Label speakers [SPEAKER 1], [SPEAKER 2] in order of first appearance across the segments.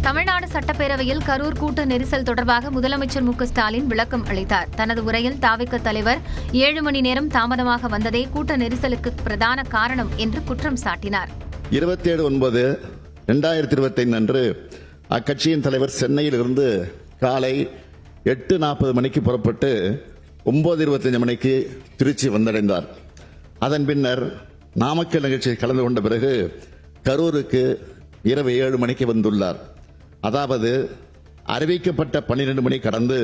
[SPEAKER 1] தமிழ்நாடு சட்டப்பேரவையில் கரூர் கூட்ட நெரிசல் தொடர்பாக முதலமைச்சர் மு.க.ஸ்டாலின் விளக்கம் அளித்தார். தனது உரையில் தாவேக தலைவர் 7 மணி நேரம் தாமதமாக வந்ததே கூட்ட நெரிசலுக்கு பிரதான காரணம் என்று குற்றம் சாட்டினார்.
[SPEAKER 2] 27/9/2025 அன்று அக்கட்சியின் தலைவர் சென்னையில் இருந்து காலை 8:40 மணிக்கு புறப்பட்டு 9:25 மணிக்கு திருச்சி வந்தடைந்தார். அதன் பின்னர் நாமக்கல் நிகழ்ச்சியில் கலந்து கொண்ட பிறகு கரூருக்கு இரவு 7 மணிக்கு வந்துள்ளார். அதாவது அறிவிக்கப்பட்ட 12 மணி கடந்து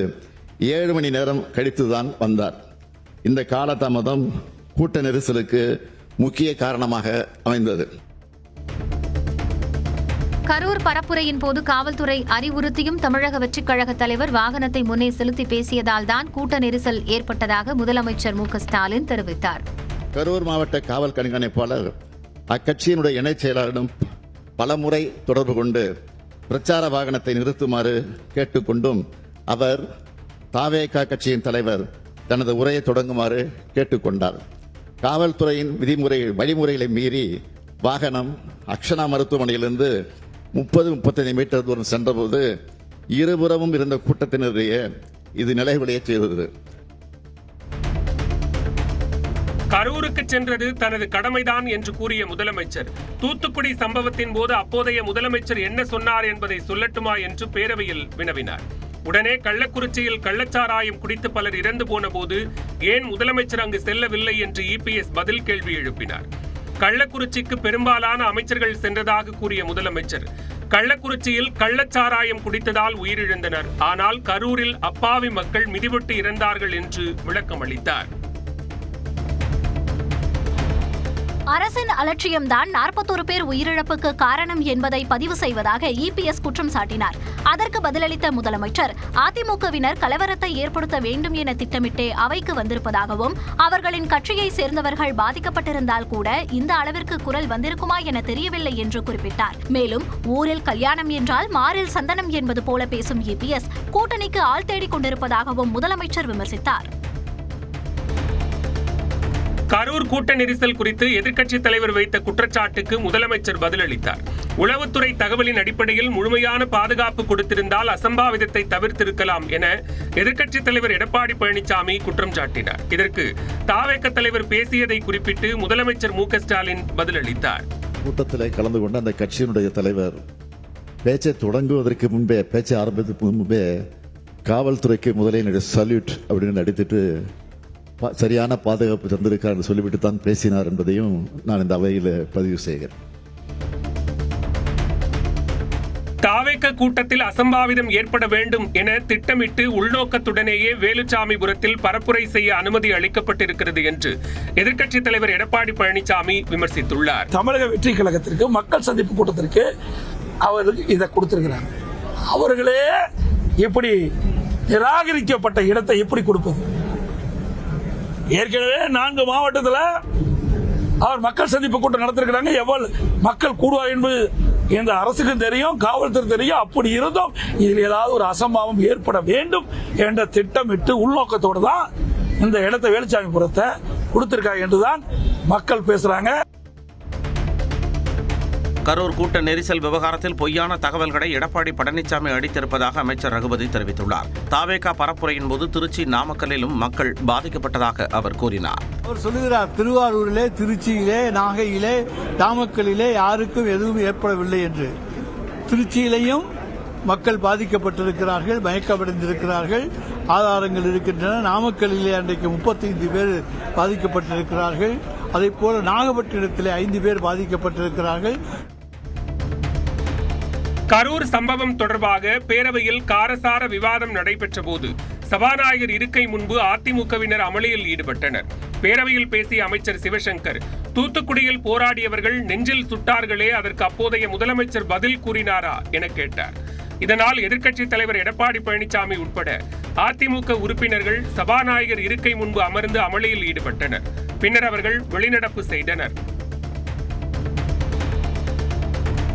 [SPEAKER 2] 7 மணி நேரம் கழித்துதான் வந்தார். இந்த காலதாமதம் கூட்ட நெரிசலுக்கு முக்கிய காரணமாக அமைந்தது.
[SPEAKER 1] கரூர் பரப்புரையின் போது காவல்துறை அறிவுறுத்தியும் தமிழக வெற்றிக் கழக தலைவர் வாகனத்தை முன்னே செலுத்தி பேசியதால் தான் கூட்ட நெரிசல் ஏற்பட்டதாக முதலமைச்சர் மு.க.ஸ்டாலின் தெரிவித்தார்.
[SPEAKER 2] கரூர் மாவட்ட காவல் கண்காணிப்பாளர் அக்கட்சியினுடைய இணைச் செயலாளரிடம் பலமுறை தொடர்பு கொண்டு பிரச்சார வாகனத்தை நிறுத்துமாறு கேட்டுக்கொண்டும் அவர் தாவேக கட்சியின் தலைவர் தனது உரையை தொடங்குமாறு கேட்டுக்கொண்டார். காவல்துறையின் வழிமுறைகளை மீறி வாகனம் அக்ஷனா மருத்துவமனையிலிருந்து 30-35 மீட்டர் தூரம் சென்றபோது இருபுறமும் இருந்த கூட்டத்தினரையே இது நிலைகுலைய செய்தது.
[SPEAKER 3] கரூருக்கு சென்றது தனது கடமைதான் என்று கூறிய முதலமைச்சர் தூத்துக்குடி சம்பவத்தின் போது அப்போதைய முதலமைச்சர் என்ன சொன்னார் என்பதை சொல்லட்டுமா என்று பேரவையில் வினவினார். உடனே கள்ளக்குறிச்சியில் கள்ளச்சாராயம் குடித்து பலர் இறந்து போன போது ஏன் முதலமைச்சர் அங்கு செல்லவில்லை என்று இபிஎஸ் பதில் கேள்வி எழுப்பினார். கள்ளக்குறிச்சிக்கு பெரும்பாலான அமைச்சர்கள் சென்றதாக கூறிய முதலமைச்சர் கள்ளக்குறிச்சியில் கள்ளச்சாராயம் குடித்ததால் உயிரிழந்தனர், ஆனால் கரூரில் அப்பாவி மக்கள் மிதிபட்டு இறந்தார்கள் என்று விளக்கம் அளித்தார்.
[SPEAKER 4] அரசின் அலட்சியம்தான் 41 பேர் உயிரிழப்புக்கு காரணம் என்பதை பதிவு செய்வதாக இபிஎஸ் குற்றம் சாட்டினார். அதற்கு பதிலளித்த முதலமைச்சர் அதிமுகவினர் கலவரத்தை ஏற்படுத்த வேண்டும் என திட்டமிட்டே அவைக்கு வந்திருப்பதாகவும் அவர்களின் கட்சியை சேர்ந்தவர்கள் பாதிக்கப்பட்டிருந்தால் கூட இந்த அளவிற்கு குரல் வந்திருக்குமா என தெரியவில்லை என்று குறிப்பிட்டார். மேலும் ஊரில் கல்யாணம் என்றால் மாறில் சந்தனம் என்பது போல பேசும் இபிஎஸ் கூட்டணிக்கு ஆள் தேடிக் கொண்டிருப்பதாகவும் முதலமைச்சர் விமர்சித்தார்.
[SPEAKER 3] கரூர் கூட்ட நெரிசல் குறித்து எதிர்க்கட்சித் தலைவர் வைத்த குற்றச்சாட்டுக்கு முதலமைச்சர் பதிலளித்தார். உளவுத்துறை தகவலின் அடிப்படையில் முழுமையான பாதுகாப்பு கொடுத்திருந்தால் அசம்பாவிதத்தை தவிர்த்திருக்கலாம் என எதிர்க்கட்சித் தலைவர் எடப்பாடி பழனிசாமி குற்றம் சாட்டினார். இதற்கு தாவேக தலைவர் பேசியதை குறிப்பிட்டு முதலமைச்சர் மு.க.ஸ்டாலின் பதிலளித்தார்.
[SPEAKER 2] கூட்டத்தில் கலந்து கொண்ட அந்த கட்சியினுடைய தலைவர் பேச்சை தொடங்குவதற்கு முன்பே, பேச்சை ஆரம்பித்ததுக்கு முன்பே காவல்துறைக்கு முதலில் சல்யூட் அப்படின்னு நடித்துட்டு சரியான பாதுகாப்பு தந்திருக்கார் என்று சொல்லிவிட்டு தான் பேசினார் என்பதையும் நான் இந்த அவையில் பதிவு செய்கிறேன்.
[SPEAKER 3] தாவேக கூட்டத்தில் அசம்பாவிதம் ஏற்பட வேண்டும் என திட்டமிட்டு உள்நோக்கத்துடனேயே வேலுச்சாமிபுரத்தில் பரப்புரை செய்ய அனுமதி அளிக்கப்பட்டிருக்கிறது என்று எதிர்க்கட்சித் தலைவர் எடப்பாடி பழனிசாமி விமர்சித்துள்ளார்.
[SPEAKER 5] தமிழக வெற்றி கழகத்திற்கு மக்கள் சந்திப்பு கூட்டத்திற்கு அவருக்கு இதை கொடுத்திருக்கிறார். அவர்களே எப்படி நிராகரிக்கப்பட்ட இடத்தை எப்படி கொடுப்பது? ஏற்கனவே 4 மாவட்டத்தில் அவர் மக்கள் சந்திப்பு கூட்டம் நடத்திருக்கிறாங்க. எவ்வளவு மக்கள் கூடுவார் என்பது இந்த அரசுக்கும் தெரியும், காவல்துறை தெரியும். அப்படி இருந்தும் இதில் ஏதாவது ஒரு அசம்பாவம் ஏற்பட வேண்டும் என்ற திட்டமிட்டு உள்நோக்கத்தோடு தான் இந்த இடத்தை வேலுச்சாமிபுரத்தை கொடுத்திருக்காங்க என்றுதான் மக்கள் பேசுறாங்க.
[SPEAKER 6] கரூர் கூட்ட நெரிசல் விவகாரத்தில் பொய்யான தகவல்களை எடப்பாடி பழனிசாமி அளித்திருப்பதாக அமைச்சர் ரகுபதி தெரிவித்துள்ளார். தாவேகா பரப்புரையின் போது திருச்சி, நாமக்கல்லிலும் மக்கள் பாதிக்கப்பட்டதாக அவர் கூறினார்.
[SPEAKER 7] அவர் சொல்லுகிறார், திருவாரூரிலே, திருச்சியிலே, நாகையிலே, நாமக்கல்லிலே யாருக்கும் எதுவும் ஏற்படவில்லை என்று. திருச்சியிலையும் மக்கள் பாதிக்கப்பட்டிருக்கிறார்கள், மயக்கமடைந்திருக்கிறார்கள், ஆதாரங்கள் இருக்கின்றன. நாமக்கல்லிலே அன்றைக்கு 35 பேர் பாதிக்கப்பட்டிருக்கிறார்கள். அதே போல நாகப்பட்டினத்திலே 5 பேர் பாதிக்கப்பட்டிருக்கிறார்கள்.
[SPEAKER 3] கரூர் சம்பவம் தொடர்பாக பேரவையில் காரசார விவாதம் நடைபெற்ற போது சபாநாயகர் இருக்கை முன்பு அதிமுகவினர் அமளியில் ஈடுபட்டனர். பேரவையில் பேசிய அமைச்சர் சிவசங்கர், தூத்துக்குடியில் போராடியவர்கள் நெஞ்சில் சுட்டார்களே, அதற்கு அப்போதைய முதலமைச்சர் பதில் கூறினாரா என கேட்டார். இதனால் எதிர்க்கட்சித் தலைவர் எடப்பாடி பழனிசாமி உட்பட அதிமுக உறுப்பினர்கள் சபாநாயகர் இருக்கை முன்பு அமர்ந்து அமளியில் ஈடுபட்டனர். பின்னர் அவர்கள் வெளிநடப்பு செய்தனர்.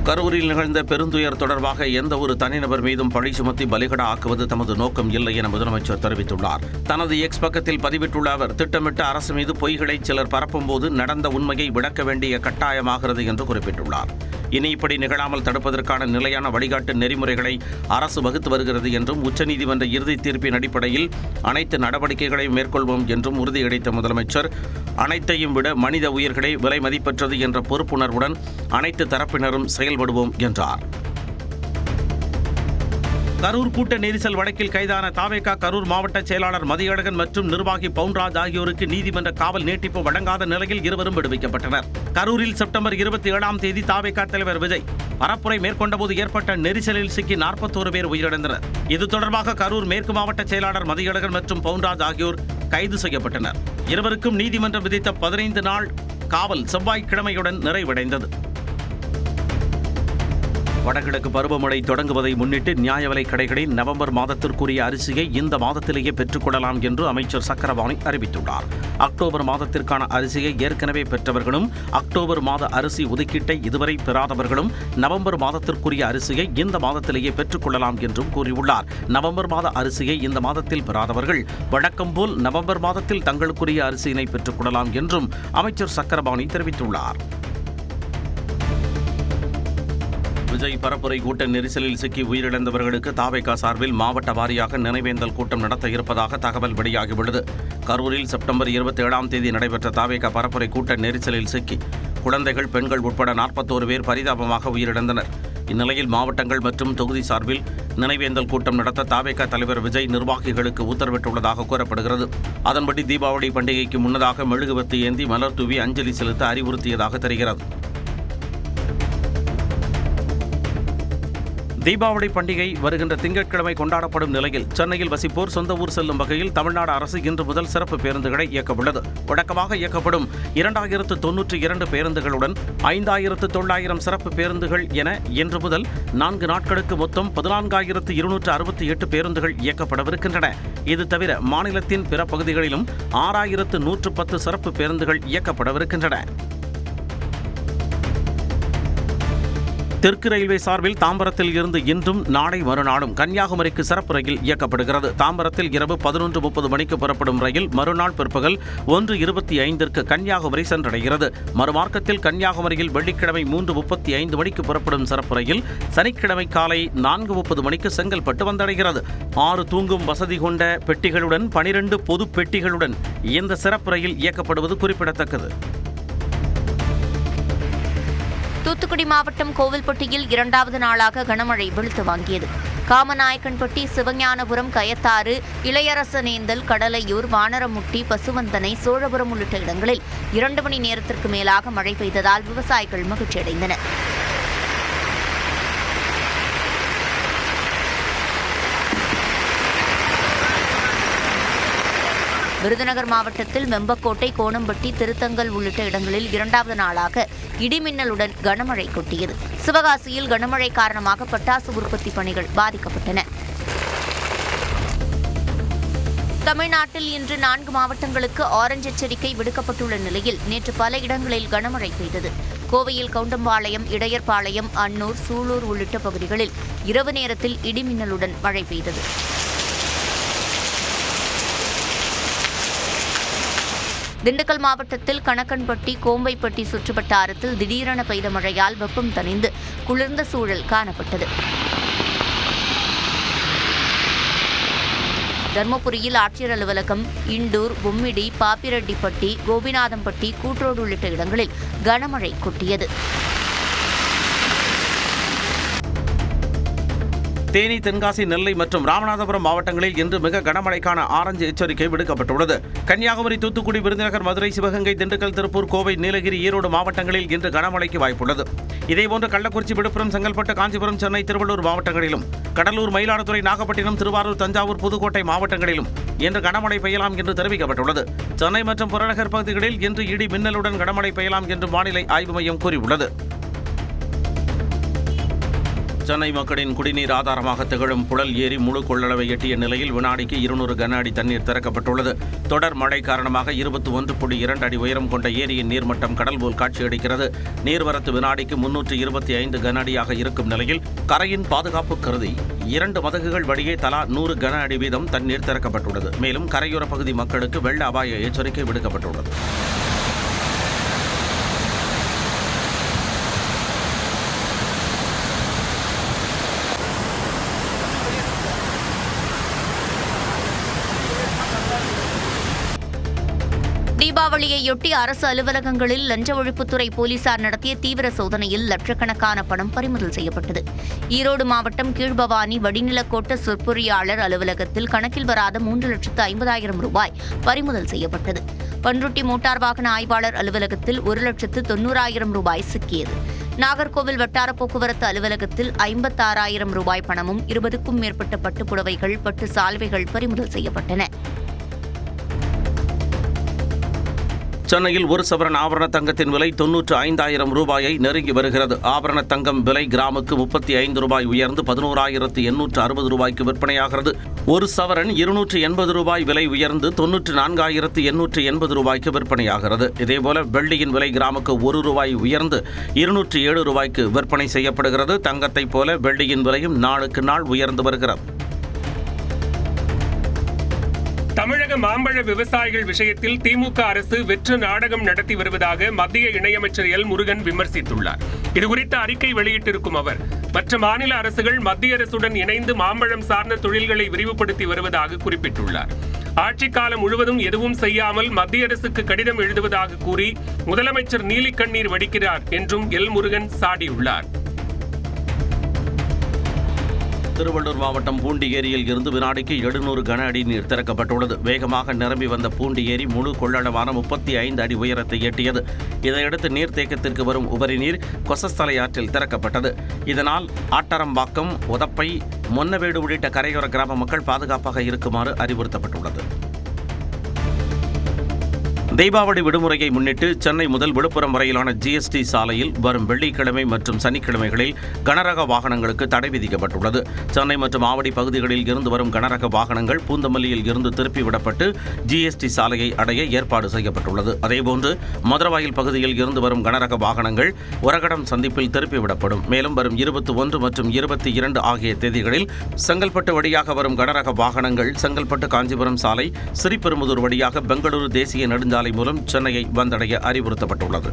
[SPEAKER 6] கரூரில் நிகழ்ந்த பெருந்துயர் தொடர்பாக எந்த ஒரு தனிநபர் மீதும் பழி சுமத்தி பலிகடா ஆக்குவது தமது நோக்கம் இல்லை என முதலமைச்சர் தெரிவித்துள்ளார். தனது எக்ஸ் பக்கத்தில் பதிவிட்டுள்ள அவர், திட்டமிட்ட அரசு மீது பொய்களை சிலர் பரப்பும்போது நடந்த உண்மையை விளக்க வேண்டிய கட்டாயமாகிறது என்று குறிப்பிட்டுள்ளார். இனி இப்படி நிகழாமல் தடுப்பதற்கான நிலையான வழிகாட்டு நெறிமுறைகளை அரசு வகுத்து வருகிறது என்றும் உச்சநீதிமன்ற இறுதி தீர்ப்பின் அடிப்படையில் அனைத்து நடவடிக்கைகளையும் மேற்கொள்வோம் என்றும் உறுதியளித்த முதலமைச்சர் அனைத்தையும் விட மனித உயிர்களை விலை மதிப்பற்றது என்ற பொறுப்புணர்வுடன் அனைத்து தரப்பினரும் செயல்படுவோம் என்றார். கரூர் கூட்ட நெரிசல் வழக்கில் கைதான தாவேகா கரூர் மாவட்ட செயலாளர் மதியழகன் மற்றும் நிர்வாகி பவுன்ராஜ் ஆகியோருக்கு நீதிமன்ற காவல் நீட்டிப்பு வழங்காத நிலையில் இருவரும் விடுவிக்கப்பட்டனர். கரூரில் செப்டம்பர் 27ஆம் தேதி தாவேகா தலைவர் விஜய் பரப்புரை மேற்கொண்டபோது ஏற்பட்ட நெரிசலில் சிக்கி 41 பேர் உயிரிழந்தனர். இது தொடர்பாக கரூர் மேற்கு மாவட்ட செயலாளர் மதியழகன் மற்றும் பவுன்ராஜ் ஆகியோர் கைது செய்யப்பட்டனர். இருவருக்கும் நீதிமன்றம் விதித்த 15 நாள் காவல் செவ்வாய்க்கிழமையுடன் நிறைவடைந்தது. வடகிழக்கு பருவமழை தொடங்குவதை முன்னிட்டு நியாய விலைக் கடைகளில் நவம்பர் மாதத்திற்குரிய அரிசியை இந்த மாதத்திலேயே பெற்றுக்கொள்ளலாம் என்று அமைச்சர் சக்கரபாணி அறிவித்துள்ளார். அக்டோபர் மாதத்திற்கான அரிசியை ஏற்கனவே பெற்றவர்களும் அக்டோபர் மாத அரிசி ஒதுக்கீட்டை இதுவரை பெறாதவர்களும் நவம்பர் மாதத்திற்குரிய அரிசியை இந்த மாதத்திலேயே பெற்றுக்கொள்ளலாம் என்றும் கூறியுள்ளார். நவம்பர் மாத அரிசியை இந்த மாதத்தில் பெறாதவர்கள் வழக்கம் போல் நவம்பர் மாதத்தில் தங்களுக்குரிய அரிசியினை பெற்றுக்கொள்ளலாம் என்றும் அமைச்சர் சக்கரபாணி தெரிவித்துள்ளார். விஜய் பரப்புரை கூட்ட நெரிசலில் சிக்கி உயிரிழந்தவர்களுக்கு தாவேகா சார்பில் மாவட்ட வாரியாக நினைவேந்தல் கூட்டம் நடத்த இருப்பதாக தகவல் வெளியாகியுள்ளது. கரூரில் செப்டம்பர் 27ஆம் தேதி நடைபெற்ற தாவேகா பரப்புரை கூட்ட நெரிசலில் சிக்கி குழந்தைகள், பெண்கள் உட்பட 41 பேர் பரிதாபமாக உயிரிழந்தனர். இந்நிலையில் மாவட்டங்கள் மற்றும் தொகுதி சார்பில் நினைவேந்தல் கூட்டம் நடத்த தாவேகா தலைவர் விஜய் நிர்வாகிகளுக்கு உத்தரவிட்டுள்ளதாக கூறப்படுகிறது. அதன்படி தீபாவளி பண்டிகைக்கு முன்னதாக மெழுகுவர்த்தி ஏந்தி மலர் தூவி அஞ்சலி செலுத்த அறிவுறுத்தியதாக தெரிகிறது. தீபாவளி பண்டிகை வருகின்ற திங்கட்கிழமை கொண்டாடப்படும் நிலையில் சென்னையில் வசிப்போர் சொந்த ஊர் செல்லும் வகையில் தமிழ்நாடு அரசு இன்று முதல் சிறப்பு பேருந்துகளை இயக்கவுள்ளது. வழக்கமாக இயக்கப்படும் 2092 பேருந்துகளுடன் 5900 சிறப்பு பேருந்துகள் என இன்று முதல் 4 நாட்களுக்கு மொத்தம் 14268 பேருந்துகள் இயக்கப்படவிருக்கின்றன. இது தவிர மாநிலத்தின் பிற பகுதிகளிலும் 6110 சிறப்பு பேருந்துகள் இயக்கப்படவிருக்கின்றன. தெற்கு ரயில்வே சார்பில் தாம்பரத்தில் இருந்து இன்றும் நாளை மறுநாளும் கன்னியாகுமரிக்கு சிறப்பு ரயில் இயக்கப்படுகிறது. தாம்பரத்தில் இரவு 11:30 மணிக்கு புறப்படும் ரயில் மறுநாள் பிற்பகல் 1:25 கன்னியாகுமரி சென்றடைகிறது. மறுமார்க்கத்தில் கன்னியாகுமரியில் வெள்ளிக்கிழமை 3:35 மணிக்கு புறப்படும் சிறப்பு ரயில் சனிக்கிழமை காலை 4:30 மணிக்கு செங்கல்பட்டு வந்தடைகிறது. 6 தூங்கும் வசதி கொண்ட பெட்டிகளுடன் 12 பொது பெட்டிகளுடன் இந்த சிறப்பு ரயில் இயக்கப்படுவது குறிப்பிடத்தக்கது.
[SPEAKER 8] தூத்துக்குடி மாவட்டம் கோவில்பட்டியில் 2வது நாளாக கனமழை வெளுத்து வாங்கியது. காமநாயக்கன்பட்டி, சிவஞானபுரம், கயத்தாறு, இளையரசனேந்தல், கடலையூர், வானரமுட்டி, பசுவந்தனை, சோழபுரம் உள்ளிட்ட இடங்களில் 2 மணி நேரத்திற்கு மேலாக மழை பெய்ததால் விவசாயிகள் மகிழ்ச்சியடைந்தனர். விருதுநகர் மாவட்டத்தில் வெம்பக்கோட்டை, கோணம்பட்டி, திருத்தங்கல் உள்ளிட்ட இடங்களில் 2வது நாளாக இடிமின்னலுடன் கனமழை கொட்டியது. சிவகாசியில் கனமழை காரணமாக பட்டாசு உற்பத்தி பணிகள் பாதிக்கப்பட்டன. தமிழ்நாட்டில் இன்று 4 மாவட்டங்களுக்கு ஆரஞ்ச் எச்சரிக்கை விடுக்கப்பட்டுள்ள நிலையில் நேற்று பல இடங்களில் கனமழை பெய்தது. கோவையில் கவுண்டம்பாளையம், இடையர்பாளையம், அன்னூர், சூலூர் உள்ளிட்ட பகுதிகளில் இரவு நேரத்தில் இடிமின்னலுடன் மழை பெய்தது. திண்டுக்கல் மாவட்டத்தில் கணக்கன்பட்டி, கோம்பைப்பட்டி சுற்றுவட்டாரத்தில் திடீரென பெய்த மழையால் வெப்பம் தணிந்து குளிர்ந்த சூழல் காணப்பட்டது. தர்மபுரியில் ஆட்சியர் அலுவலகம், இண்டூர், பொம்மிடி, பாப்பிரெட்டிப்பட்டி, கோபிநாதம்பட்டி, கூட்ரோடு உள்ளிட்ட இடங்களில் கனமழை கொட்டியது.
[SPEAKER 6] தேனி, தென்காசி, நெல்லை மற்றும் ராமநாதபுரம் மாவட்டங்களில் இன்று மிக கனமழைக்கான ஆரஞ்சு எச்சரிக்கை விடுக்கப்பட்டுள்ளது. கன்னியாகுமரி, தூத்துக்குடி, விருதுநகர், மதுரை, சிவகங்கை, திண்டுக்கல், திருப்பூர், கோவை, நீலகிரி, ஈரோடு மாவட்டங்களில் இன்று கனமழைக்கு வாய்ப்புள்ளது. இதேபோன்று கள்ளக்குறிச்சி, விழுப்புரம், செங்கல்பட்டு, காஞ்சிபுரம், சென்னை, திருவள்ளூர் மாவட்டங்களிலும், கடலூர், மயிலாடுதுறை, நாகப்பட்டினம், திருவாரூர், தஞ்சாவூர், புதுக்கோட்டை மாவட்டங்களிலும் இன்று கனமழை பெய்யலாம் என்று தெரிவிக்கப்பட்டுள்ளது. சென்னை மற்றும் புறநகர் பகுதிகளில் இன்று இடி மின்னலுடன் கனமழை பெய்யலாம் என்று வானிலை ஆய்வு மையம் கூறியுள்ளது. சென்னை மக்களின் குடிநீர் ஆதாரமாக திகழும் புழல் ஏரி முழு கொள்ளளவை எட்டிய நிலையில் வினாடிக்கு 200 கன அடி தண்ணீர் திறக்கப்பட்டுள்ளது. தொடர் மழை காரணமாக 21.2 அடி உயரம் கொண்ட ஏரியின் நீர்மட்டம் கடல் போல் காட்சியளிக்கிறது. நீர்வரத்து வினாடிக்கு 325 கன அடியாக இருக்கும் நிலையில் கரையின் பாதுகாப்பு கருதி 2 மதகுகள் வழியே தலா 100 கன அடி வீதம் தண்ணீர் திறக்கப்பட்டுள்ளது. மேலும் கரையோர பகுதி மக்களுக்கு வெள்ள அபாய எச்சரிக்கை விடுக்கப்பட்டுள்ளது.
[SPEAKER 8] தீபாவளியையொட்டி அரசு அலுவலகங்களில் லஞ்ச ஒழிப்புத்துறை போலீசார் நடத்திய தீவிர சோதனையில் லட்சக்கணக்கான பணம் பறிமுதல் செய்யப்பட்டது. ஈரோடு மாவட்டம் கீழ்பவானி வடிநிலக்கோட்ட சொற்பொறியாளர் அலுவலகத்தில் கணக்கில் வராத 3,50,000 ரூபாய் பறிமுதல் செய்யப்பட்டது. பன்ருட்டி மோட்டார் வாகன ஆய்வாளர் அலுவலகத்தில் 1,90,000 ரூபாய் சிக்கியது. நாகர்கோவில் வட்டார போக்குவரத்து அலுவலகத்தில் 56,000 ரூபாய் பணமும் 20க்கும் மேற்பட்ட பட்டு புடவைகள், பட்டு சால்வைகள் பறிமுதல் செய்யப்பட்டன.
[SPEAKER 6] சென்னையில் ஒரு சவரன் ஆபரண தங்கத்தின் விலை 95,000 ரூபாயை நெருங்கி வருகிறது. ஆபரண தங்கம் விலை கிராமுக்கு 35 ரூபாய் உயர்ந்து 11,860 ரூபாய்க்கு விற்பனையாகிறது. ஒரு சவரன் 280 ரூபாய் விலை உயர்ந்து 94,880 ரூபாய்க்கு விற்பனையாகிறது. இதேபோல வெள்ளியின் விலை கிராமுக்கு 1 ரூபாய் உயர்ந்து 207 ரூபாய்க்கு விற்பனை செய்யப்படுகிறது. தங்கத்தைப் போல வெள்ளியின் விலையும் நாளுக்கு நாள் உயர்ந்து வருகிறது.
[SPEAKER 3] தமிழக மாம்பழ விவசாயிகள் விஷயத்தில் திமுக அரசு வெற்று நாடகம் நடத்தி வருவதாக மத்திய இணையமைச்சர் எல் முருகன் விமர்சித்துள்ளார். இதுகுறித்த அறிக்கை வெளியிட்டிருக்கும் அவர், மற்ற மாநில அரசுகள் மத்திய அரசுடன் இணைந்து மாம்பழம் சார்ந்த தொழில்களை விரிவுபடுத்தி வருவதாக குறிப்பிட்டுள்ளார். ஆட்சிக் காலம் முழுவதும் எதுவும் செய்யாமல் மத்திய அரசுக்கு கடிதம் எழுதுவதாக கூறி முதலமைச்சர் நீலிக்கண்ணீர் வடிக்கிறார் என்றும் எல் முருகன் சாடியுள்ளார்.
[SPEAKER 6] திருவள்ளூர் மாவட்டம் பூண்டி ஏரியில் இருந்து வினாடிக்கு 700 கன அடி நீர் திறக்கப்பட்டுள்ளது. வேகமாக நிரம்பி வந்த பூண்டி ஏரி முழு கொள்ளளவான 35 அடி உயரத்தை எட்டியது. இதையடுத்து நீர்த்தேக்கத்திற்கு வரும் உபரி நீர் கொசஸ்தலை ஆற்றில் திறக்கப்பட்டது. இதனால் ஆட்டரம்பாக்கம், உதப்பை, மொன்னவேடு உள்ளிட்ட கரையோர கிராம மக்கள் பாதுகாப்பாக இருக்குமாறு அறிவுறுத்தப்பட்டுள்ளது. தீபாவளி விடுமுறையை முன்னிட்டு சென்னை முதல் விழுப்புரம் வரையிலான GST சாலையில் வரும் வெள்ளிக்கிழமை மற்றும் சனிக்கிழமைகளில் கனரக வாகனங்களுக்கு தடை விதிக்கப்பட்டுள்ளது. சென்னை மற்றும் ஆவடி பகுதிகளில் இருந்து வரும் கனரக வாகனங்கள் பூந்தமல்லியில் இருந்து திருப்பிவிடப்பட்டு GST சாலையை அடைய ஏற்பாடு செய்யப்பட்டுள்ளது. அதேபோன்று மதுரவாயில் பகுதியில் இருந்து வரும் கனரக வாகனங்கள் ஒரகடம் சந்திப்பில் திருப்பிவிடப்படும். மேலும் வரும் 21 மற்றும் 22 ஆகிய தேதிகளில் செங்கல்பட்டு வழியாக வரும் கனரக வாகனங்கள் செங்கல்பட்டு காஞ்சிபுரம் சாலை, ஸ்ரீபெரும்புதூர் வழியாக பெங்களூரு தேசிய நெடுஞ்சாலை மூலம் சென்னையை வந்தடைய அறிவுறுத்தப்பட்டுள்ளது.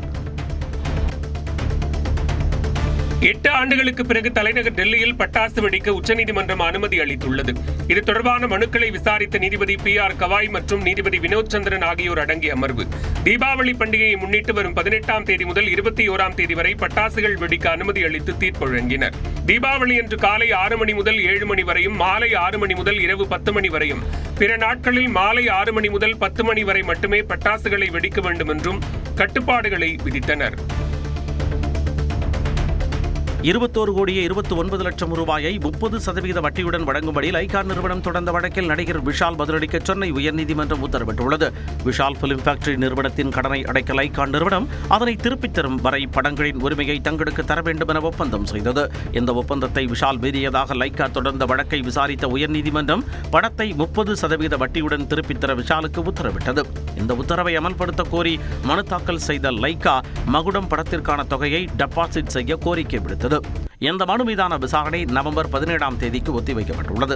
[SPEAKER 3] 8 ஆண்டுகளுக்கு பிறகு தலைநகர் டெல்லியில் பட்டாசு வெடிக்க உச்சநீதிமன்றம் அனுமதி அளித்துள்ளது. இது தொடர்பான மனுக்களை விசாரித்த நீதிபதி PR கவாய் மற்றும் நீதிபதி வினோத் சந்திரன் ஆகியோர் அடங்கிய அமர்வு, தீபாவளி பண்டிகையை முன்னிட்டு வரும் 18ஆம் தேதி முதல் 21ஆம் தேதி வரை பட்டாசுகள் வெடிக்க அனுமதி அளித்து தீர்ப்பு வழங்கினர். தீபாவளி அன்று காலை 6 மணி முதல் 7 மணி வரையும், மாலை 6 மணி முதல் இரவு 10 மணி வரையும், பிற நாட்களில் மாலை 6 மணி முதல் 10 மணி வரை மட்டுமே பட்டாசுகளை வெடிக்க வேண்டும் என்றும் கட்டுப்பாடுகளை விதித்தனர்.
[SPEAKER 6] 21,29,00,000 ரூபாயை 30% வட்டியுடன் வழங்கும்படி லைகா நிறுவனம் தொடர்ந்த வழக்கில் நடிகர் விஷால் பதிலளிக்க சென்னை உயர்நீதிமன்றம் உத்தரவிட்டுள்ளது. விஷால் பிலிம் ஃபேக்டரி நிறுவனத்தின் கடனை அடைக்க லைகா நிறுவனம் அதனை திருப்பித் தரும் வரை படங்களின் உரிமையை தங்களுக்கு தர வேண்டும் என ஒப்பந்தம் செய்தது. இந்த ஒப்பந்தத்தை விஷால் மீறியதாக லைகா தொடர்ந்த வழக்கை விசாரித்த உயர்நீதிமன்றம் படத்தை 30% வட்டியுடன் திருப்பித் தர விஷாலுக்கு உத்தரவிட்டது. இந்த உத்தரவை அமல்படுத்த கோரி மனு தாக்கல் செய்த லைகா மகுடம் படத்திற்கான தொகையை டெபாசிட் செய்ய கோரிக்கை விடுத்தது. இந்த மனு மீதான விசாரணை நவம்பர் 17ஆம் தேதிக்கு ஒத்திவைக்கப்பட்டுள்ளது.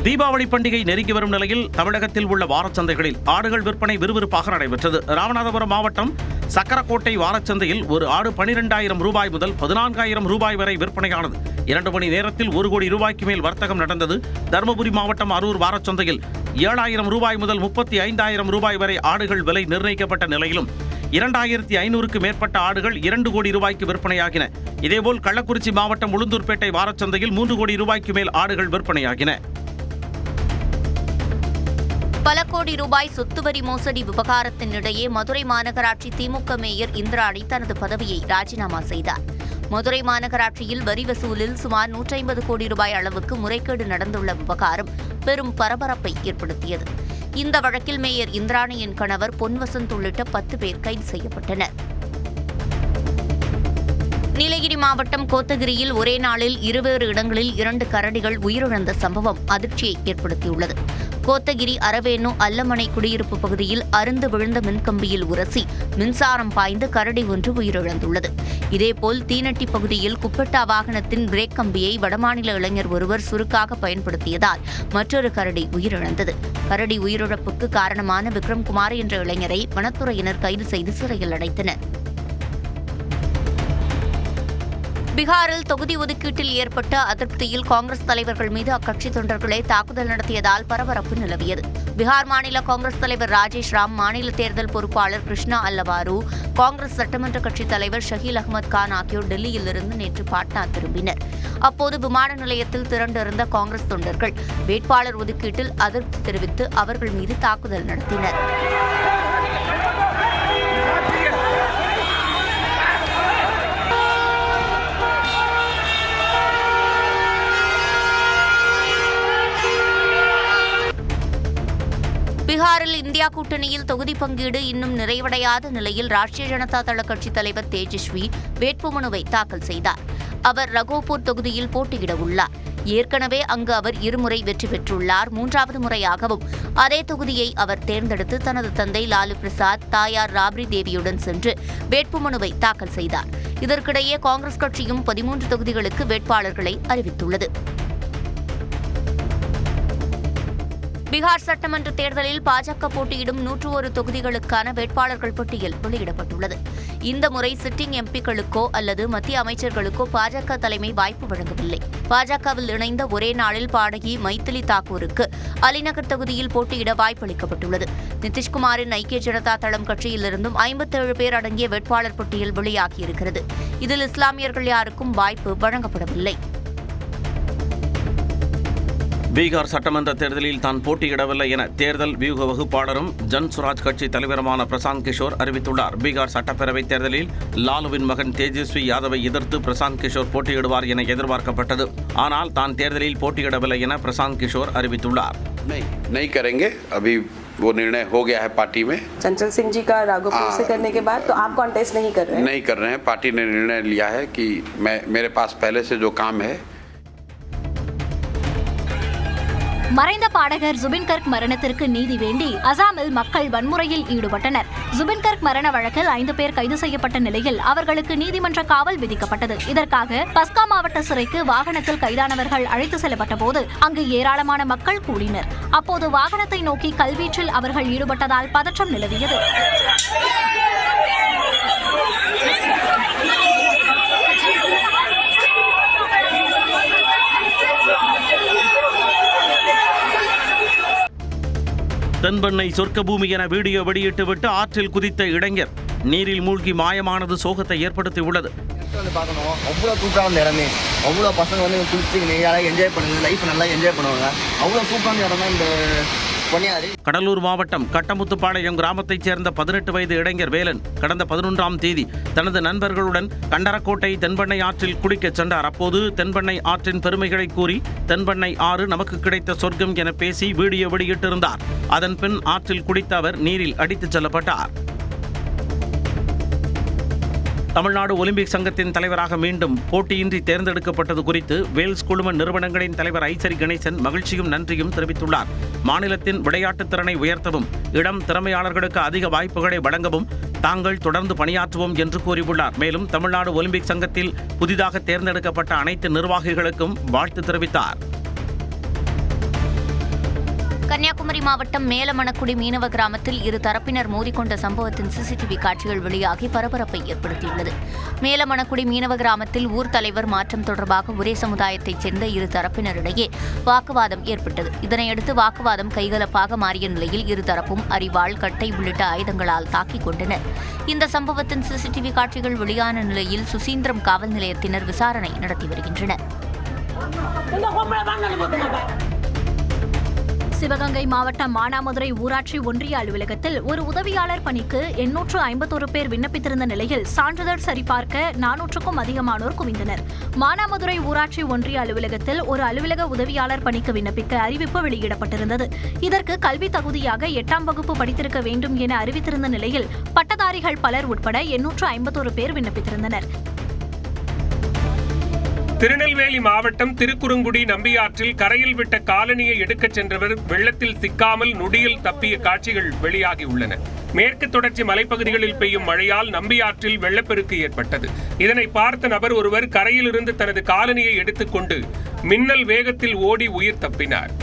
[SPEAKER 6] தீபாவளி பண்டிகை நெருங்கி வரும் நிலையில் தமிழகத்தில் உள்ள வாரச்சந்தைகளில் ஆடுகள் விற்பனை விறுவிறுப்பாக நடைபெற்றது. ராமநாதபுரம் மாவட்டம் சக்கரக்கோட்டை வாரச்சந்தையில் ஒரு ஆடு 12,000 ரூபாய் முதல் 14,000 ரூபாய் வரை விற்பனையானது. 2 மணி நேரத்தில் 1 கோடி ரூபாய்க்கு மேல் வர்த்தகம் நடந்தது. தருமபுரி மாவட்டம் அரூர் வாரச்சந்தையில் 7,000 ரூபாய் முதல் 35,000 ரூபாய் வரை ஆடுகள் விலை நிர்ணயிக்கப்பட்ட நிலையிலும் 2,500க்கு மேற்பட்ட ஆடுகள் 2 கோடி ரூபாய்க்கு விற்பனையாகின. இதேபோல் கள்ளக்குறிச்சி மாவட்டம் உளுந்தூர்பேட்டை வாரச்சந்தையில் 3 கோடி ரூபாய்க்கு மேல் ஆடுகள் விற்பனையாகின.
[SPEAKER 8] பல கோடி ரூபாய் சொத்து வரி மோசடி விவகாரத்தினிடையே மதுரை மாநகராட்சி திமுக மேயர் இந்திராணி தனது பதவியை ராஜினாமா செய்தார். மதுரை மாநகராட்சியில் வரி வசூலில் சுமார் 150 கோடி ரூபாய் அளவுக்கு முறைகேடு நடந்துள்ள விவகாரம் பெரும் பரபரப்பை ஏற்படுத்தியது. இந்த வழக்கில் மேயர் இந்திராணியின் கணவர் பொன்வசந்த் உள்ளிட்ட 10 பேர் கைது செய்யப்பட்டனர். நீலகிரி மாவட்டம் கோத்தகிரியில் ஒரே நாளில் 20 இடங்களில் 2 கரடிகள் உயிரிழந்த சம்பவம் அதிர்ச்சியை ஏற்படுத்தியுள்ளது. கோத்தகிரி அரவேணு அல்லமனை குடியிருப்பு பகுதியில் அருந்து விழுந்த மின்கம்பியில் உரசி மின்சாரம் பாய்ந்து கரடி ஒன்று உயிரிழந்துள்ளது. இதேபோல் தீனட்டி பகுதியில் குப்பட்டா வாகனத்தின் பிரேக் கம்பியை வடமாநில இளைஞர் ஒருவர் சுருக்காக பயன்படுத்தியதால் மற்றொரு கரடி உயிரிழந்தது. கரடி உயிரிழப்புக்கு காரணமான விக்ரம்குமார் என்ற இளைஞரை வனத்துறையினர் கைது செய்து சிறையில் அடைத்தனர். பீகாரில் தொகுதி ஒதுக்கீட்டில் ஏற்பட்ட அதிருப்தியில் காங்கிரஸ் தலைவர்கள் மீது அக்கட்சி தொண்டர்களே தாக்குதல் நடத்தியதால் பரபரப்பு நிலவியது. பீகார் மாநில காங்கிரஸ் தலைவர் ராஜேஷ் ராம், மாநில தேர்தல் பொறுப்பாளர் கிருஷ்ணா அல்லவாரு, காங்கிரஸ் சட்டமன்ற கட்சித் தலைவர் ஷகீல் அகமது கான் ஆகியோர் டெல்லியிலிருந்து நேற்று பாட்னா திரும்பினர். அப்போது விமான நிலையத்தில் திரண்டிருந்த காங்கிரஸ் தொண்டர்கள் வேட்பாளர் ஒதுக்கீட்டில் அதிருப்தி தெரிவித்து அவர்கள் மீது தாக்குதல் நடத்தினர். பீகாரில் இந்தியா கூட்டணியில் தொகுதி பங்கீடு இன்னும் நிறைவடையாத நிலையில் ராஷ்டிரிய ஜனதா தள கட்சித் தலைவர் தேஜஸ்வி வேட்புமனுவை தாக்கல் செய்தார். அவர் ரகோபூர் தொகுதியில் போட்டியிட உள்ளார். ஏற்கனவே அங்கு அவர் இருமுறை வெற்றி பெற்றுள்ளார். மூன்றாவது முறையாகவும் அதே தொகுதியை அவர் தேர்ந்தெடுத்து தனது தந்தை லாலு பிரசாத், தாயார் ராப்ரி தேவியுடன் சென்று வேட்புமனுவை தாக்கல் செய்தார். இதற்கிடையே காங்கிரஸ் கட்சியும் 13 தொகுதிகளுக்கு வேட்பாளர்களை அறிவித்துள்ளது. பீகார் சட்டமன்ற தேர்தலில் பாஜக போட்டியிடும் 101 தொகுதிகளுக்கான வேட்பாளர்கள் பட்டியல் வெளியிடப்பட்டுள்ளது. இந்த முறை சிட்டிங் எம்பிக்களுக்கோ அல்லது மத்திய அமைச்சர்களுக்கோ பாஜக தலைமை வாய்ப்பு வழங்கவில்லை. பாஜகவில் இணைந்த ஒரே நாளில் பாடகி மைதிலி தாக்கூருக்கு அலிநகர் தொகுதியில் போட்டியிட வாய்ப்பளிக்கப்பட்டுள்ளது. நிதிஷ்குமாரின் ஐக்கிய ஜனதா தளம் கட்சியிலிருந்தும் 57 பேர் அடங்கிய வேட்பாளர் பட்டியல் வெளியாகியிருக்கிறது. இதில் இஸ்லாமியர்கள் யாருக்கும் வாய்ப்பு வழங்கப்படவில்லை.
[SPEAKER 6] பீகார் சட்டமன்ற தேர்தலில் தான் போட்டியிடவில்லை என தேர்தல் வியூக வகுப்பாளரும் ஜன்சுராஜ் கட்சி தலைவருமான பிரசாந்த் கிஷோர் அறிவித்துள்ளார். பீகார் சட்டப்பேரவைத் தேர்தலில் லாலுவின் மகன் தேஜஸ்வி யாதவை எதிர்த்து பிரசாந்த் கிஷோர் போட்டியிடுவார் என எதிர்பார்க்கப்பட்டது. ஆனால் தான் தேர்தலில் போட்டியிடவில்லை என பிரசாந்த் கிஷோர் அறிவித்துள்ளார்.
[SPEAKER 9] नहीं करेंगे, अभी वो निर्णय हो गया है पार्टी में।
[SPEAKER 10] चंचल सिंह जी का राघोपुर से करने के बाद तो आप कॉन्टेस्ट नहीं कर रहे हैं?
[SPEAKER 9] नहीं कर रहे हैं। पार्टी ने निर्णय लिया है कि मेरे पास पहले से जो काम है.
[SPEAKER 4] மறைந்த பாடகர் ஜுபின் கர்க் மரணத்திற்கு நீதி வேண்டி அசாமில் மக்கள் வன்முறையில் ஈடுபட்டனர். ஜுபின் கர்க் மரண வழக்கில் 5 பேர் கைது செய்யப்பட்ட நிலையில் அவர்களுக்கு நீதிமன்ற காவல் விதிக்கப்பட்டது. இதற்காக பஸ்கா மாவட்ட சிறைக்கு வாகனத்தில் கைதானவர்கள் அழைத்து செல்லப்பட்ட போது அங்கு ஏராளமான மக்கள் கூடினர். அப்போது வாகனத்தை நோக்கி கல்வீச்சில் அவர்கள் ஈடுபட்டதால் பதற்றம் நிலவியது.
[SPEAKER 6] தென்பெண்ணை சொர்க்க பூமி என வீடியோ வெளியிட்டுவிட்டு ஆற்றில் குதித்த இளைஞர் நீரில் மூழ்கி மாயமானது சோகத்தை ஏற்படுத்தியுள்ளது.
[SPEAKER 11] அவ்வளோ சூப்பரான இடமே, அவ்வளோ பசங்க வந்து குளிச்சு என்ஜாய் பண்ணுங்க, லைஃப் நல்லா என்ஜாய் பண்ணுவாங்க. அவ்வளோ சூப்பரான இடம் தான் இந்த பொன்னியாறு.
[SPEAKER 6] கடலூர் மாவட்டம் கட்டமுத்துப்பாளையம் கிராமத்தைச் சேர்ந்த 18 வயது இளைஞர் வேலன் கடந்த 11ஆம் தேதி தனது நண்பர்களுடன் கண்டரக்கோட்டை தென்பெண்ணை ஆற்றில் குளிக்கச் சென்றார். அப்போது தென்பெண்ணை ஆற்றின் பெருமைகளை கூறி தென்பெண்ணை ஆறு நமக்கு கிடைத்த சொர்க்கம் என பேசி வீடியோ வெளியிட்டிருந்தார். அதன் பின் ஆற்றில் குளித்த அவர் நீரில் அடித்துச் செல்லப்பட்டார். தமிழ்நாடு ஒலிம்பிக் சங்கத்தின் தலைவராக மீண்டும் போட்டியின்றி தேர்ந்தெடுக்கப்பட்டது குறித்து வேல்ஸ் குழும நிறுவனங்களின் தலைவர் ஐசரி கணேசன் மகிழ்ச்சியும் நன்றியும் தெரிவித்துள்ளார். மாநிலத்தின் விளையாட்டுத் திறனை உயர்த்தவும் இளம் திறமையாளர்களுக்கு அதிக வாய்ப்புகளை வழங்கவும் தாங்கள் தொடர்ந்து பணியாற்றுவோம் என்று கூறியுள்ளார். மேலும் தமிழ்நாடு ஒலிம்பிக் சங்கத்தில் புதிதாக தேர்ந்தெடுக்கப்பட்ட அனைத்து நிர்வாகிகளுக்கும் வாழ்த்து தெரிவித்தார்.
[SPEAKER 8] கன்னியாகுமரி மாவட்டம் மேலமணக்குடி மீனவ கிராமத்தில் இரு தரப்பினர் மோதிக்கொண்ட சம்பவத்தின் சிசிடிவி காட்சிகள் வெளியாகி பரபரப்பை ஏற்படுத்தியுள்ளது. மேலமணக்குடி மீனவ கிராமத்தில் ஊர் தலைவர் மாற்றம் தொடர்பாக ஒரே சமுதாயத்தைச் சேர்ந்த இரு தரப்பினரிடையே வாக்குவாதம் ஏற்பட்டது. இதனையடுத்து வாக்குவாதம் கைகலப்பாக மாறிய நிலையில் இருதரப்பும் அரிவாள், கட்டை உள்ளிட்ட ஆயுதங்களால் தாக்கிக் கொண்டனர். இந்த சம்பவத்தின் சிசிடிவி காட்சிகள் வெளியான நிலையில் சுசீந்திரம் காவல் நிலையத்தினர் விசாரணை நடத்தி வருகின்றனர்.
[SPEAKER 4] சிவகங்கை மாவட்டம் மானாமதுரை ஊராட்சி ஒன்றிய அலுவலகத்தில் ஒரு உதவியாளர் பணிக்கு 851 பேர் விண்ணப்பித்திருந்த நிலையில் சான்றிதழ் சரிபார்க்க 400க்கும் அதிகமானோர் குவிந்தனர். மானாமதுரை ஊராட்சி ஒன்றிய அலுவலகத்தில் ஒரு அலுவலக உதவியாளர் பணிக்கு விண்ணப்பிக்க அறிவிப்பு வெளியிடப்பட்டிருந்தது. இதற்கு கல்வி தகுதியாக 8ஆம் வகுப்பு படித்திருக்க வேண்டும் என அறிவித்திருந்த நிலையில் பட்டதாரிகள் பலர் உட்பட 851 பேர் விண்ணப்பித்திருந்தனர்.
[SPEAKER 3] திருநெல்வேலி மாவட்டம் திருக்குறுங்குடி நம்பியாற்றில் கரையில் விட்ட காலனியை எடுக்கச் சென்றவர் வெள்ளத்தில் சிக்காமல் நொடியில் தப்பிய காட்சிகள் வெளியாகியுள்ளன. மேற்கு தொடர்ச்சி மலைப்பகுதிகளில் பெய்யும் மழையால் நம்பியாற்றில் வெள்ளப்பெருக்கு ஏற்பட்டது. இதனை பார்த்த நபர் ஒருவர் கரையிலிருந்து தனது காலனியை எடுத்துக்கொண்டு மின்னல் வேகத்தில் ஓடி உயிர் தப்பினார்.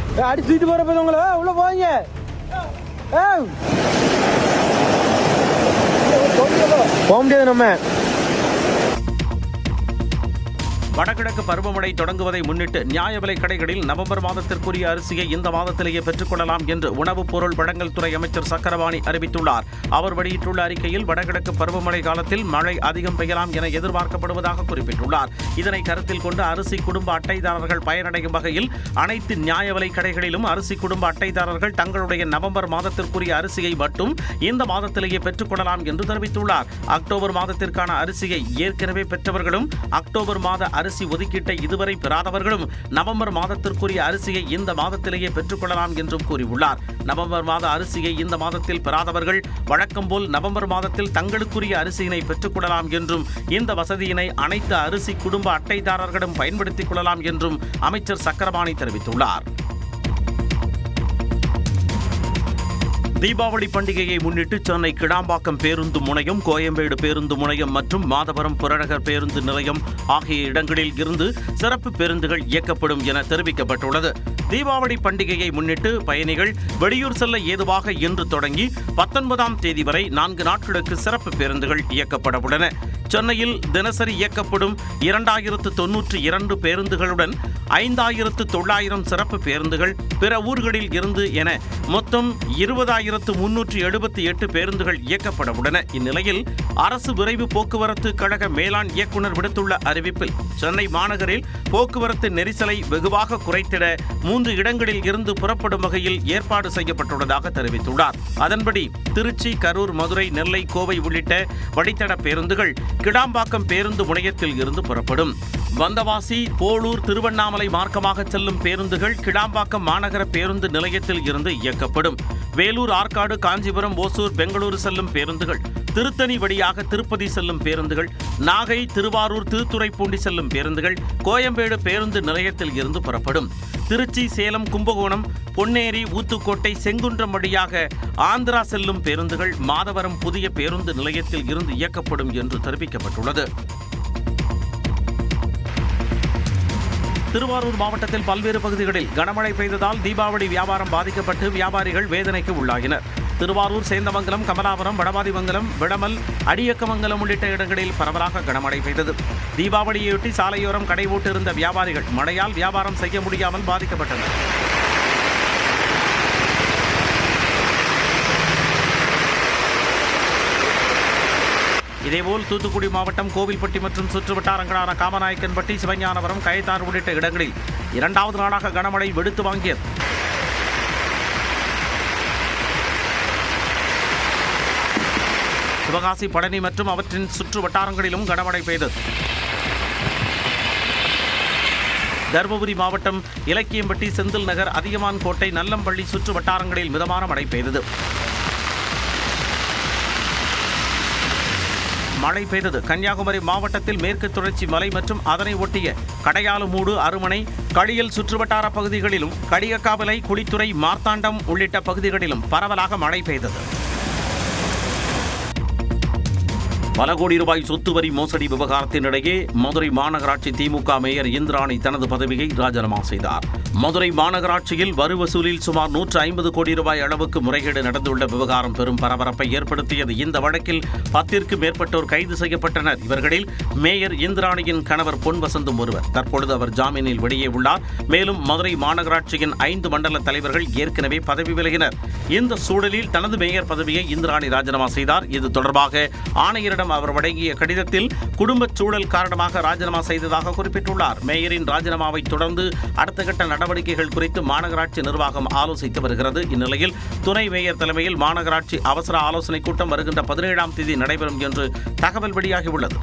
[SPEAKER 6] வடகிழக்கு பருவமழை தொடங்குவதை முன்னிட்டு நியாய விலை கடைகளில் நவம்பர் மாதத்திற்குரிய அரிசியை இந்த மாதத்திலேயே பெற்றுக் கொள்ளலாம் என்று உணவுப் பொருள் வழங்கல் துறை அமைச்சர் சக்கரபாணி அறிவித்துள்ளார். அவர் வெளியிட்டுள்ள அறிக்கையில் வடகிழக்கு பருவமழை காலத்தில் மழை அதிகம் பெய்யலாம் என எதிர்பார்க்கப்படுவதாக குறிப்பிட்டுள்ளார். இதனை கருத்தில் கொண்டு அரிசி குடும்ப அட்டைதாரர்கள் பயனடையும் வகையில் அனைத்து நியாய விலை கடைகளிலும் அரிசி குடும்ப அட்டைதாரர்கள் தங்களுடைய நவம்பர் மாதத்திற்குரிய அரிசியை மட்டும் இந்த மாதத்திலேயே பெற்றுக் கொள்ளலாம் என்று தெரிவித்துள்ளார். அக்டோபர் மாதத்திற்கான அரிசியை ஏற்கனவே பெற்றவர்களும் அக்டோபர் மாத அரிசி ஒதுக்கீட்டை இதுவரை பெறாதவர்களும் நவம்பர் மாதத்திற்குரிய அரிசியை இந்த மாதத்திலேயே பெற்றுக் கொள்ளலாம் என்றும் கூறியுள்ளார். நவம்பர் மாத அரிசியை இந்த மாதத்தில் பெறாதவர்கள் வழக்கம் போல் நவம்பர் மாதத்தில் தங்களுக்குரிய அரிசியினை பெற்றுக் கொள்ளலாம் என்றும் இந்த வசதியினை அனைத்து அரிசி குடும்ப அட்டைதாரர்களும் பயன்படுத்திக் கொள்ளலாம் என்றும் அமைச்சர் சக்கரபாணி தெரிவித்துள்ளார். தீபாவளி பண்டிகையை முன்னிட்டு சென்னை கிடாம்பாக்கம் பேருந்து முனையம், கோயம்பேடு பேருந்து முனையம் மற்றும் மாதவரம் புறநகர் பேருந்து நிலையம் ஆகிய இடங்களில் இருந்து சிறப்பு பேருந்துகள் இயக்கப்படும் என தெரிவிக்கப்பட்டுள்ளது. தீபாவளி பண்டிகையை முன்னிட்டு பயணிகள் வெளியூர் செல்ல ஏதுவாக இன்று தொடங்கி 19ஆம் தேதி வரை 4 நாட்களுக்கு சிறப்பு பேருந்துகள் இயக்கப்பட உள்ளன. சென்னையில் தினசரி இயக்கப்படும் 2092 பேருந்துகளுடன் 5900 சிறப்பு பேருந்துகள், பிற ஊர்களில் இருந்து என மொத்தம் 20378 பேருந்துகள் இயக்கப்பட உள்ளன. இந்நிலையில் அரசு விரைவு போக்குவரத்து கழக மேலாண் இயக்குநர் விடுத்துள்ள அறிவிப்பில் சென்னை மாநகரில் போக்குவரத்து நெரிசலை வெகுவாக குறைத்திட 3 இடங்களில் இருந்து புறப்படும் வகையில் ஏற்பாடு செய்யப்பட்டுள்ளதாக தெரிவித்துள்ளார். அதன்படி திருச்சி, கரூர், மதுரை, நெல்லை, கோவை உள்ளிட்ட வழித்தட பேருந்துகள் கிடாம்பாக்கம் பேருந்து முனையத்தில் இருந்து புறப்படும். வந்தவாசி, போளூர், திருவண்ணாமலை மார்க்கமாக செல்லும் பேருந்துகள் கிடாம்பாக்கம் மாநகர பேருந்து நிலையத்தில் இருந்து இயக்கப்படும். வேலூர், ஆற்காடு, காஞ்சிபுரம், ஓசூர், பெங்களூரு செல்லும் பேருந்துகள், திருத்தணி வழியாக திருப்பதி செல்லும் பேருந்துகள், நாகை, திருவாரூர், திருத்துறைப்பூண்டி செல்லும் பேருந்துகள் கோயம்பேடு பேருந்து நிலையத்தில் இருந்து புறப்படும். திருச்சி, சேலம், கும்பகோணம், பொன்னேரி, ஊத்துக்கோட்டை, செங்குன்றம் வழியாக ஆந்திரா செல்லும் பேருந்துகள் மாதவரம் புதிய பேருந்து நிலையத்தில் இருந்து இயக்கப்படும் என்று தெரிவிக்கப்பட்டுள்ளது. திருவாரூர் மாவட்டத்தில் பல்வேறு பகுதிகளில் கனமழை பெய்ததால் தீபாவளி வியாபாரம் பாதிக்கப்பட்டு வியாபாரிகள் வேதனைக்கு உள்ளாகினர். திருவாரூர், சேந்தமங்கலம், கமலாபுரம், வடபாதிமங்கலம், விடமல், அடியக்கமங்கலம் உள்ளிட்ட இடங்களில் பரவலாக கனமழை பெய்தது. தீபாவளியையொட்டி சாலையோரம் கடை போட்டிருந்த வியாபாரிகள் மழையால் வியாபாரம் செய்ய முடியாமல் பாதிக்கப்பட்டனர். இதேபோல் தூத்துக்குடி மாவட்டம் கோவில்பட்டி மற்றும் சுற்று வட்டாரங்களான காமநாயக்கன்பட்டி, சிவஞானபுரம், கயத்தார் உள்ளிட்ட இடங்களில் 2வது நாளாக கனமழை வெளுத்து வாங்கியது. சிவகாசி, பழனி மற்றும் அவற்றின் சுற்று வட்டாரங்களிலும் கனமழை பெய்தது. தருமபுரி மாவட்டம் இலக்கியம்பட்டி, செந்தில் நகர், அதியமான் கோட்டை, நல்லம்பள்ளி சுற்று வட்டாரங்களில் மிதமான மழை பெய்தது. மழை பெய்தது. கன்னியாகுமரி மாவட்டத்தில் மேற்கு தொடர்ச்சி மலை மற்றும் அதனை ஒட்டிய கடையாலுமூடு, அருமனை, களியல் சுற்றுவட்டார பகுதிகளிலும், கடியக்காவிலை, குளித்துறை, மார்த்தாண்டம் உள்ளிட்ட பகுதிகளிலும் பரவலாக மழை பெய்தது. பல கோடி ரூபாய் சொத்து வரி மோசடி விவகாரத்தினிடையே மதுரை மாநகராட்சி திமுக மேயர் இந்திராணி தனது பதவியை ராஜினாமா செய்தார். மதுரை மாநகராட்சியில் வரி வசூலில் சுமார் 150 கோடி ரூபாய் அளவுக்கு முறைகேடு நடந்துள்ள விவகாரம் பெரும் பரபரப்பை ஏற்படுத்தியது. இந்த வழக்கில் 10ற்கும் மேற்பட்டோர் கைது செய்யப்பட்டனர். இவர்களில் மேயர் இந்திராணியின் கணவர் பொன் வசந்தும் ஒருவர். தற்பொழுது அவர் ஜாமீனில் வெளியே உள்ளார். மேலும் மதுரை மாநகராட்சியின் 5 மண்டல தலைவர்கள் ஏற்கனவே பதவி விலகினர். இந்த சூழலில் தனது மேயர் பதவியை இந்திராணி ராஜினாமா செய்தார். இது தொடர்பாக ஆணையரிடம் அவர் வழங்கிய கடிதத்தில் குடும்பச் சூழல் காரணமாக ராஜினாமா செய்ததாக குறிப்பிட்டுள்ளார். மேயரின் ராஜினாமாவை தொடர்ந்து அடுத்த கட்ட நடவடிக்கைகள் குறித்து மாநகராட்சி நிர்வாகம் ஆலோசித்து வருகிறது. இந்நிலையில் துணை மேயர் தலைமையில் மாநகராட்சி அவசர ஆலோசனைக் கூட்டம் வருகின்ற 17ஆம் தேதி நடைபெறும் என்று தகவல் வெளியாகியுள்ளது.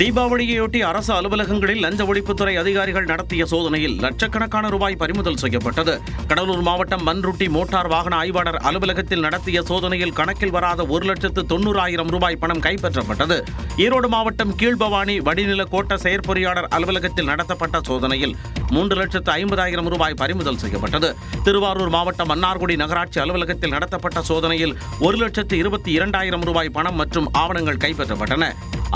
[SPEAKER 6] தீபாவளியையொட்டி அரசு அலுவலகங்களில் லஞ்ச ஒழிப்புத்துறை அதிகாரிகள் நடத்திய சோதனையில் லட்சக்கணக்கான ரூபாய் பறிமுதல் செய்யப்பட்டது. கடலூர் மாவட்டம் மண்ருட்டி மோட்டார் வாகன ஆய்வாளர் அலுவலகத்தில் நடத்திய சோதனையில் கணக்கில் வராத 1,90,000 ரூபாய் பணம் கைப்பற்றப்பட்டது. ஈரோடு மாவட்டம் கீழ்பவானி வடிநில கோட்ட செயற்பொறியாளர் அலுவலகத்தில் நடத்தப்பட்ட சோதனையில் 3,50,000 ரூபாய் பறிமுதல் செய்யப்பட்டது. திருவாரூர் மாவட்டம் மன்னார்குடி நகராட்சி அலுவலகத்தில் நடத்தப்பட்ட சோதனையில் 1,22,000 ரூபாய் பணம் மற்றும் ஆவணங்கள் கைப்பற்றப்பட்டன.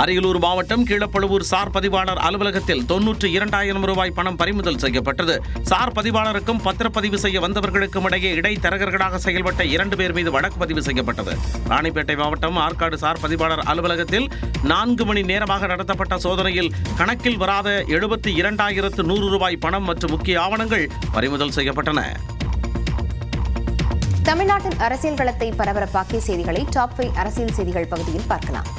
[SPEAKER 6] அரியலூர் மாவட்டம் கீழப்பழுவூர் சார் பதிவாளர் அலுவலகத்தில் 92,000 ரூபாய் பணம் பறிமுதல் செய்யப்பட்டது. சார் பதிவாளருக்கும் பத்திரப்பதிவு செய்ய வந்தவர்களுக்கும் இடையே இடைத்தரகர்களாக செயல்பட்ட 2 பேர் மீது வழக்கு பதிவு செய்யப்பட்டது. ராணிப்பேட்டை மாவட்டம் ஆற்காடு சார் பதிவாளர் அலுவலகத்தில் 4 மணி நேரமாக நடத்தப்பட்ட சோதனையில் கணக்கில் வராத 72,100 ரூபாய் பணம் மற்றும் முக்கிய ஆவணங்கள் பறிமுதல் செய்யப்பட்டன.
[SPEAKER 12] தமிழ்நாட்டின் அரசியல் களத்தை பரபரப்பாக்கிய செய்திகளை டாப் 5 அரசியல் செய்திகள் பகுதியில் பார்க்கலாம்.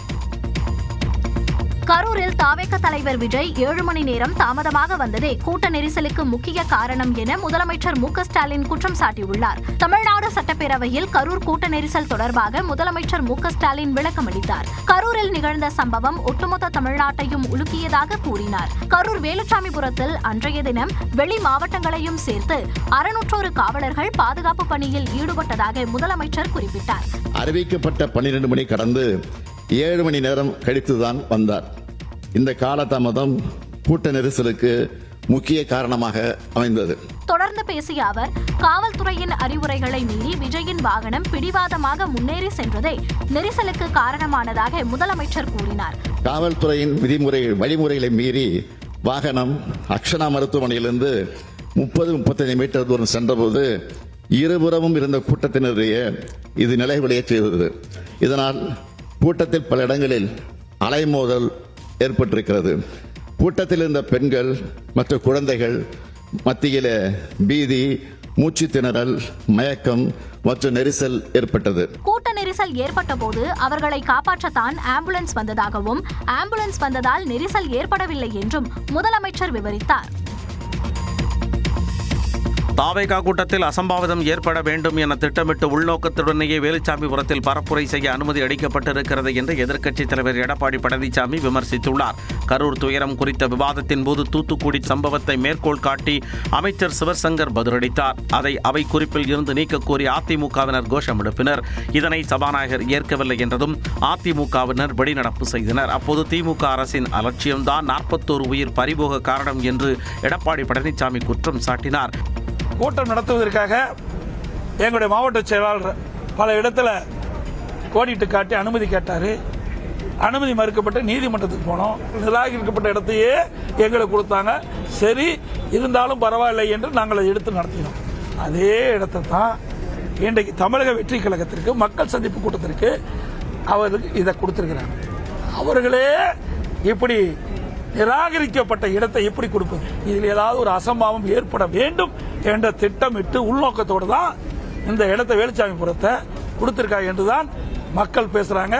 [SPEAKER 4] கரூரில் தாவேக தலைவர் விஜய் 7 மணி நேரம் தாமதமாக வந்ததே கூட்ட நெரிசலுக்கு முக்கிய காரணம் என முதலமைச்சர் மு.க. ஸ்டாலின் குற்றம் சாட்டியுள்ளார். தமிழ்நாடு சட்டப்பேரவையில் கரூர் கூட்ட நெரிசல் தொடர்பாக முதலமைச்சர் மு.க. ஸ்டாலின் விளக்கமளித்தார். கரூரில் நிகழ்ந்த சம்பவம் ஒட்டுமொத்த தமிழ்நாட்டையும் உலுக்கியதாக கூறினார். கரூர் வேலுச்சாமிபுரத்தில் அன்றைய தினம் வெளி மாவட்டங்களையும் சேர்த்து 601 காவலர்கள் பாதுகாப்பு பணியில் ஈடுபட்டதாக முதலமைச்சர் குறிப்பிட்டார்.
[SPEAKER 2] அறிவிக்கப்பட்ட 12 மணி கடந்து 7 மணி நேரம் கழித்துதான் வந்தார். இந்த காலதாமதம் கூட்ட நெரிசலுக்கு முக்கிய காரணமாக அமைந்தது.
[SPEAKER 4] தொடர்ந்து பேசிய அவர், காவல்துறையின் அறிவுரைகளை மீறி விஜயின் வாகனம் பிடிவாதமாக முன்னேறி சென்றதே நெரிசலுக்கு காரணமானதாக முதலமைச்சர் கூறினார்.
[SPEAKER 2] காவல்துறையின் வழிமுறைகளை மீறி வாகனம் அக்ஷனா மருத்துவமனையிலிருந்து 30-35 மீட்டர் தூரம் சென்றபோது இருபுறமும் இருந்த கூட்டத்தினரையே இது நிலைகுலைய செய்தது. இதனால் கூட்டத்தில் பல இடங்களில் அலைமோதல் ஏற்பட்டிருக்கிறது. கூட்டத்தில் இருந்த பெண்கள் மற்றும் குழந்தைகள் மத்தியில பீதி, மூச்சு திணறல், மயக்கம் மற்றும் நெரிசல் ஏற்பட்டது.
[SPEAKER 4] கூட்ட நெரிசல் ஏற்பட்ட போது அவர்களை காப்பாற்றத்தான் ஆம்புலன்ஸ் வந்ததாகவும் ஆம்புலன்ஸ் வந்ததால் நெரிசல் ஏற்படவில்லை என்றும் முதலமைச்சர் விவரித்தார்.
[SPEAKER 6] தாவேகா கூட்டத்தில் அசம்பாவிதம் ஏற்பட வேண்டும் என திட்டமிட்டு உள்நோக்கத்துடனேயே வேலுச்சாமிபுரத்தில் பரப்புரை செய்ய அனுமதி அளிக்கப்பட்டிருக்கிறது என்று எதிர்க்கட்சித் தலைவர் எடப்பாடி பழனிசாமி விமர்சித்துள்ளார். கரூர் துயரம் குறித்த விவாதத்தின் போது தூத்துக்குடி சம்பவத்தை மேற்கோள் காட்டி அமைச்சர் சிவசங்கர் பதிலளித்தார். அதை அவை குறிப்பில் இருந்து நீக்க கோரி அதிமுகவினர் கோஷம் எழுப்பினர். இதனை சபாநாயகர் ஏற்கவில்லை என்றதும் அதிமுகவினர் வெளிநடப்பு செய்தனர். அப்போது திமுக அரசின் அலட்சியம்தான் 41 உயிர் பறிபோக காரணம் என்று எடப்பாடி பழனிசாமி குற்றம் சாட்டினார்.
[SPEAKER 5] கூட்டம் நடத்துவதற்காக எங்களுடைய மாவட்ட செயலாளர் பல இடத்துல கோடிட்டு காட்டி அனுமதி கேட்டார். அனுமதி மறுக்கப்பட்டு நீதிமன்றத்துக்கு போனோம். நிராகரிக்கப்பட்ட இடத்தையே எங்களுக்கு கொடுத்தாங்க. சரி, இருந்தாலும் பரவாயில்லை என்று நாங்கள் அதை எடுத்து நடத்தினோம். அதே இடத்தை தான் இன்றைக்கு தமிழக வெற்றி கழகத்திற்கு மக்கள் சந்திப்பு கூட்டத்திற்கு அவருக்கு இதை கொடுத்திருக்கிறாங்க. அவர்களே இப்படி நிராகரிக்கப்பட்ட இடத்தை எப்படி கொடுப்பது? இதில் ஏதாவது ஒரு அசம்பாவம் ஏற்பட வேண்டும் என்ற திட்டமிட்டு உள்நோக்கத்தோடு தான் இந்த இடத்தை வேலுச்சாமிபுரத்தை கொடுத்திருக்காங்க என்றுதான் மக்கள் பேசுறாங்க.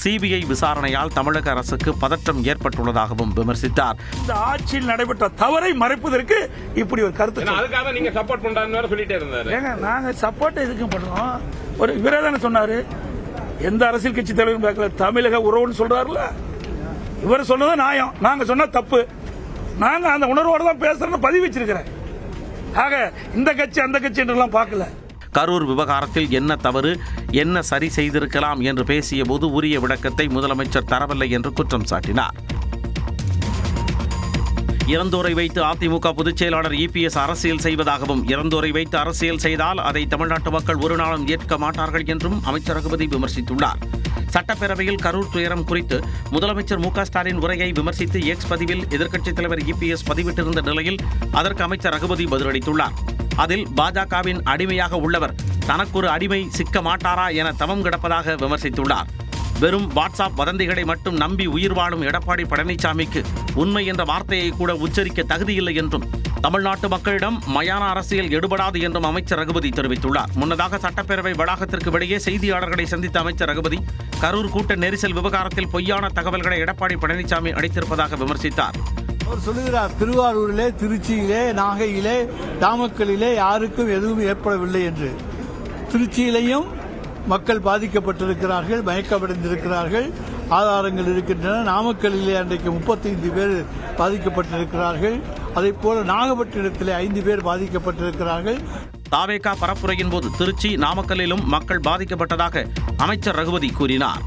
[SPEAKER 6] சிபிஐ விசாரணையால் தமிழக அரசுக்கு பதற்றம் ஏற்பட்டுள்ளதாகவும் விமர்சித்தார்.
[SPEAKER 5] இந்த ஆட்சியில் நடைபெற்ற தவறை மறைப்பதற்கு இப்படி ஒரு கருத்து.
[SPEAKER 3] அதுக்காக நீங்க சப்போர்ட் பண்றாருன்னு சொல்லிட்டே இருந்தாரு.
[SPEAKER 5] ஏங்க, நாங்க சப்போர்ட் எதுக்கும் பண்றோம்? ஒரு இவரே சொன்னாரு, எந்த அரசியல் கட்சி தலைவரும் பார்க்கல, தமிழக உறவுன்னு சொல்றாருல, இவர் சொன்னது நியாயம், நாங்க சொன்ன தப்பு. நாங்க அந்த உணர்வோடு தான் பேசுறோம்னு பதிவு வச்சிருக்கிறேன். ஆக இந்த கட்சி அந்த கட்சி என்றெல்லாம் பார்க்கல.
[SPEAKER 6] கரூர் விவகாரத்தில் என்ன தவறு, என்ன சரி செய்திருக்கலாம் என்று பேசிய போது உரிய விளக்கத்தை முதலமைச்சர் தரவில்லை என்று குற்றம் சாட்டினார். இறந்தோரை வைத்து அதிமுக பொதுச் செயலாளர் இபிஎஸ் அரசியல் செய்வதாகவும், இறந்தோரை வைத்து அரசியல் செய்தால் அதை தமிழ்நாட்டு மக்கள் ஒரு நாளும் ஏற்க மாட்டார்கள் என்றும் அமைச்சர் ரகுபதி விமர்சித்துள்ளார். சட்டப்பேரவையில் கரூர் துயரம் குறித்து முதலமைச்சர் மு.க. ஸ்டாலின் உரையை விமர்சித்து எக்ஸ் பதிவில் எதிர்க்கட்சித் தலைவர் இபிஎஸ் பதிவிட்டிருந்த நிலையில் அதற்கு அமைச்சர் ரகுபதி பதிலளித்துள்ளார். அதில் பாஜகவின் அடிமையாக உள்ளவர் தனக்கொரு அடிமை சிக்க மாட்டாரா என தவம் கிடப்பதாக விமர்சித்துள்ளார். வெறும் வாட்ஸ்அப் வதந்திகளை மட்டும் நம்பி உயிர் வாழும் எடப்பாடி பழனிசாமிக்கு உண்மை என்ற வார்த்தையை கூட உச்சரிக்க தகுதியில்லை என்றும், தமிழ்நாட்டு மக்களிடம் மயான அரசியல் எடுபடாது என்றும் அமைச்சர் ரகுபதி தெரிவித்துள்ளார். முன்னதாக சட்டப்பேரவை வளாகத்திற்கு வெளியே செய்தியாளர்களை சந்தித்த அமைச்சர் ரகுபதி கரூர் கூட்ட நெரிசல் விவகாரத்தில் பொய்யான தகவல்களை எடப்பாடி பழனிசாமி அளித்திருப்பதாக விமர்சித்தார்.
[SPEAKER 7] அவர் சொல்லுகிறார், திருவாரூரிலே, திருச்சியிலே, நாகையிலே, நாமக்கலிலே யாருக்கும் எதுவும் ஏற்படவில்லை என்று. திருச்சியிலையும் மக்கள் பாதிக்கப்பட்டிருக்கிறார்கள், மயக்கமடைந்திருக்கிறார்கள், ஆதாரங்கள் இருக்கின்றன. நாமக்கல்லிலே அன்றைக்கு 35 பேர் பாதிக்கப்பட்டிருக்கிறார்கள். அதே போல நாகப்பட்டினத்திலே 5 பேர் பாதிக்கப்பட்டிருக்கிறார்கள்.
[SPEAKER 6] தாவேகா பரப்புரையின் போது திருச்சி, நாமக்கல்லிலும் மக்கள் பாதிக்கப்பட்டதாக அமைச்சர் ரகுபதி கூறினார்.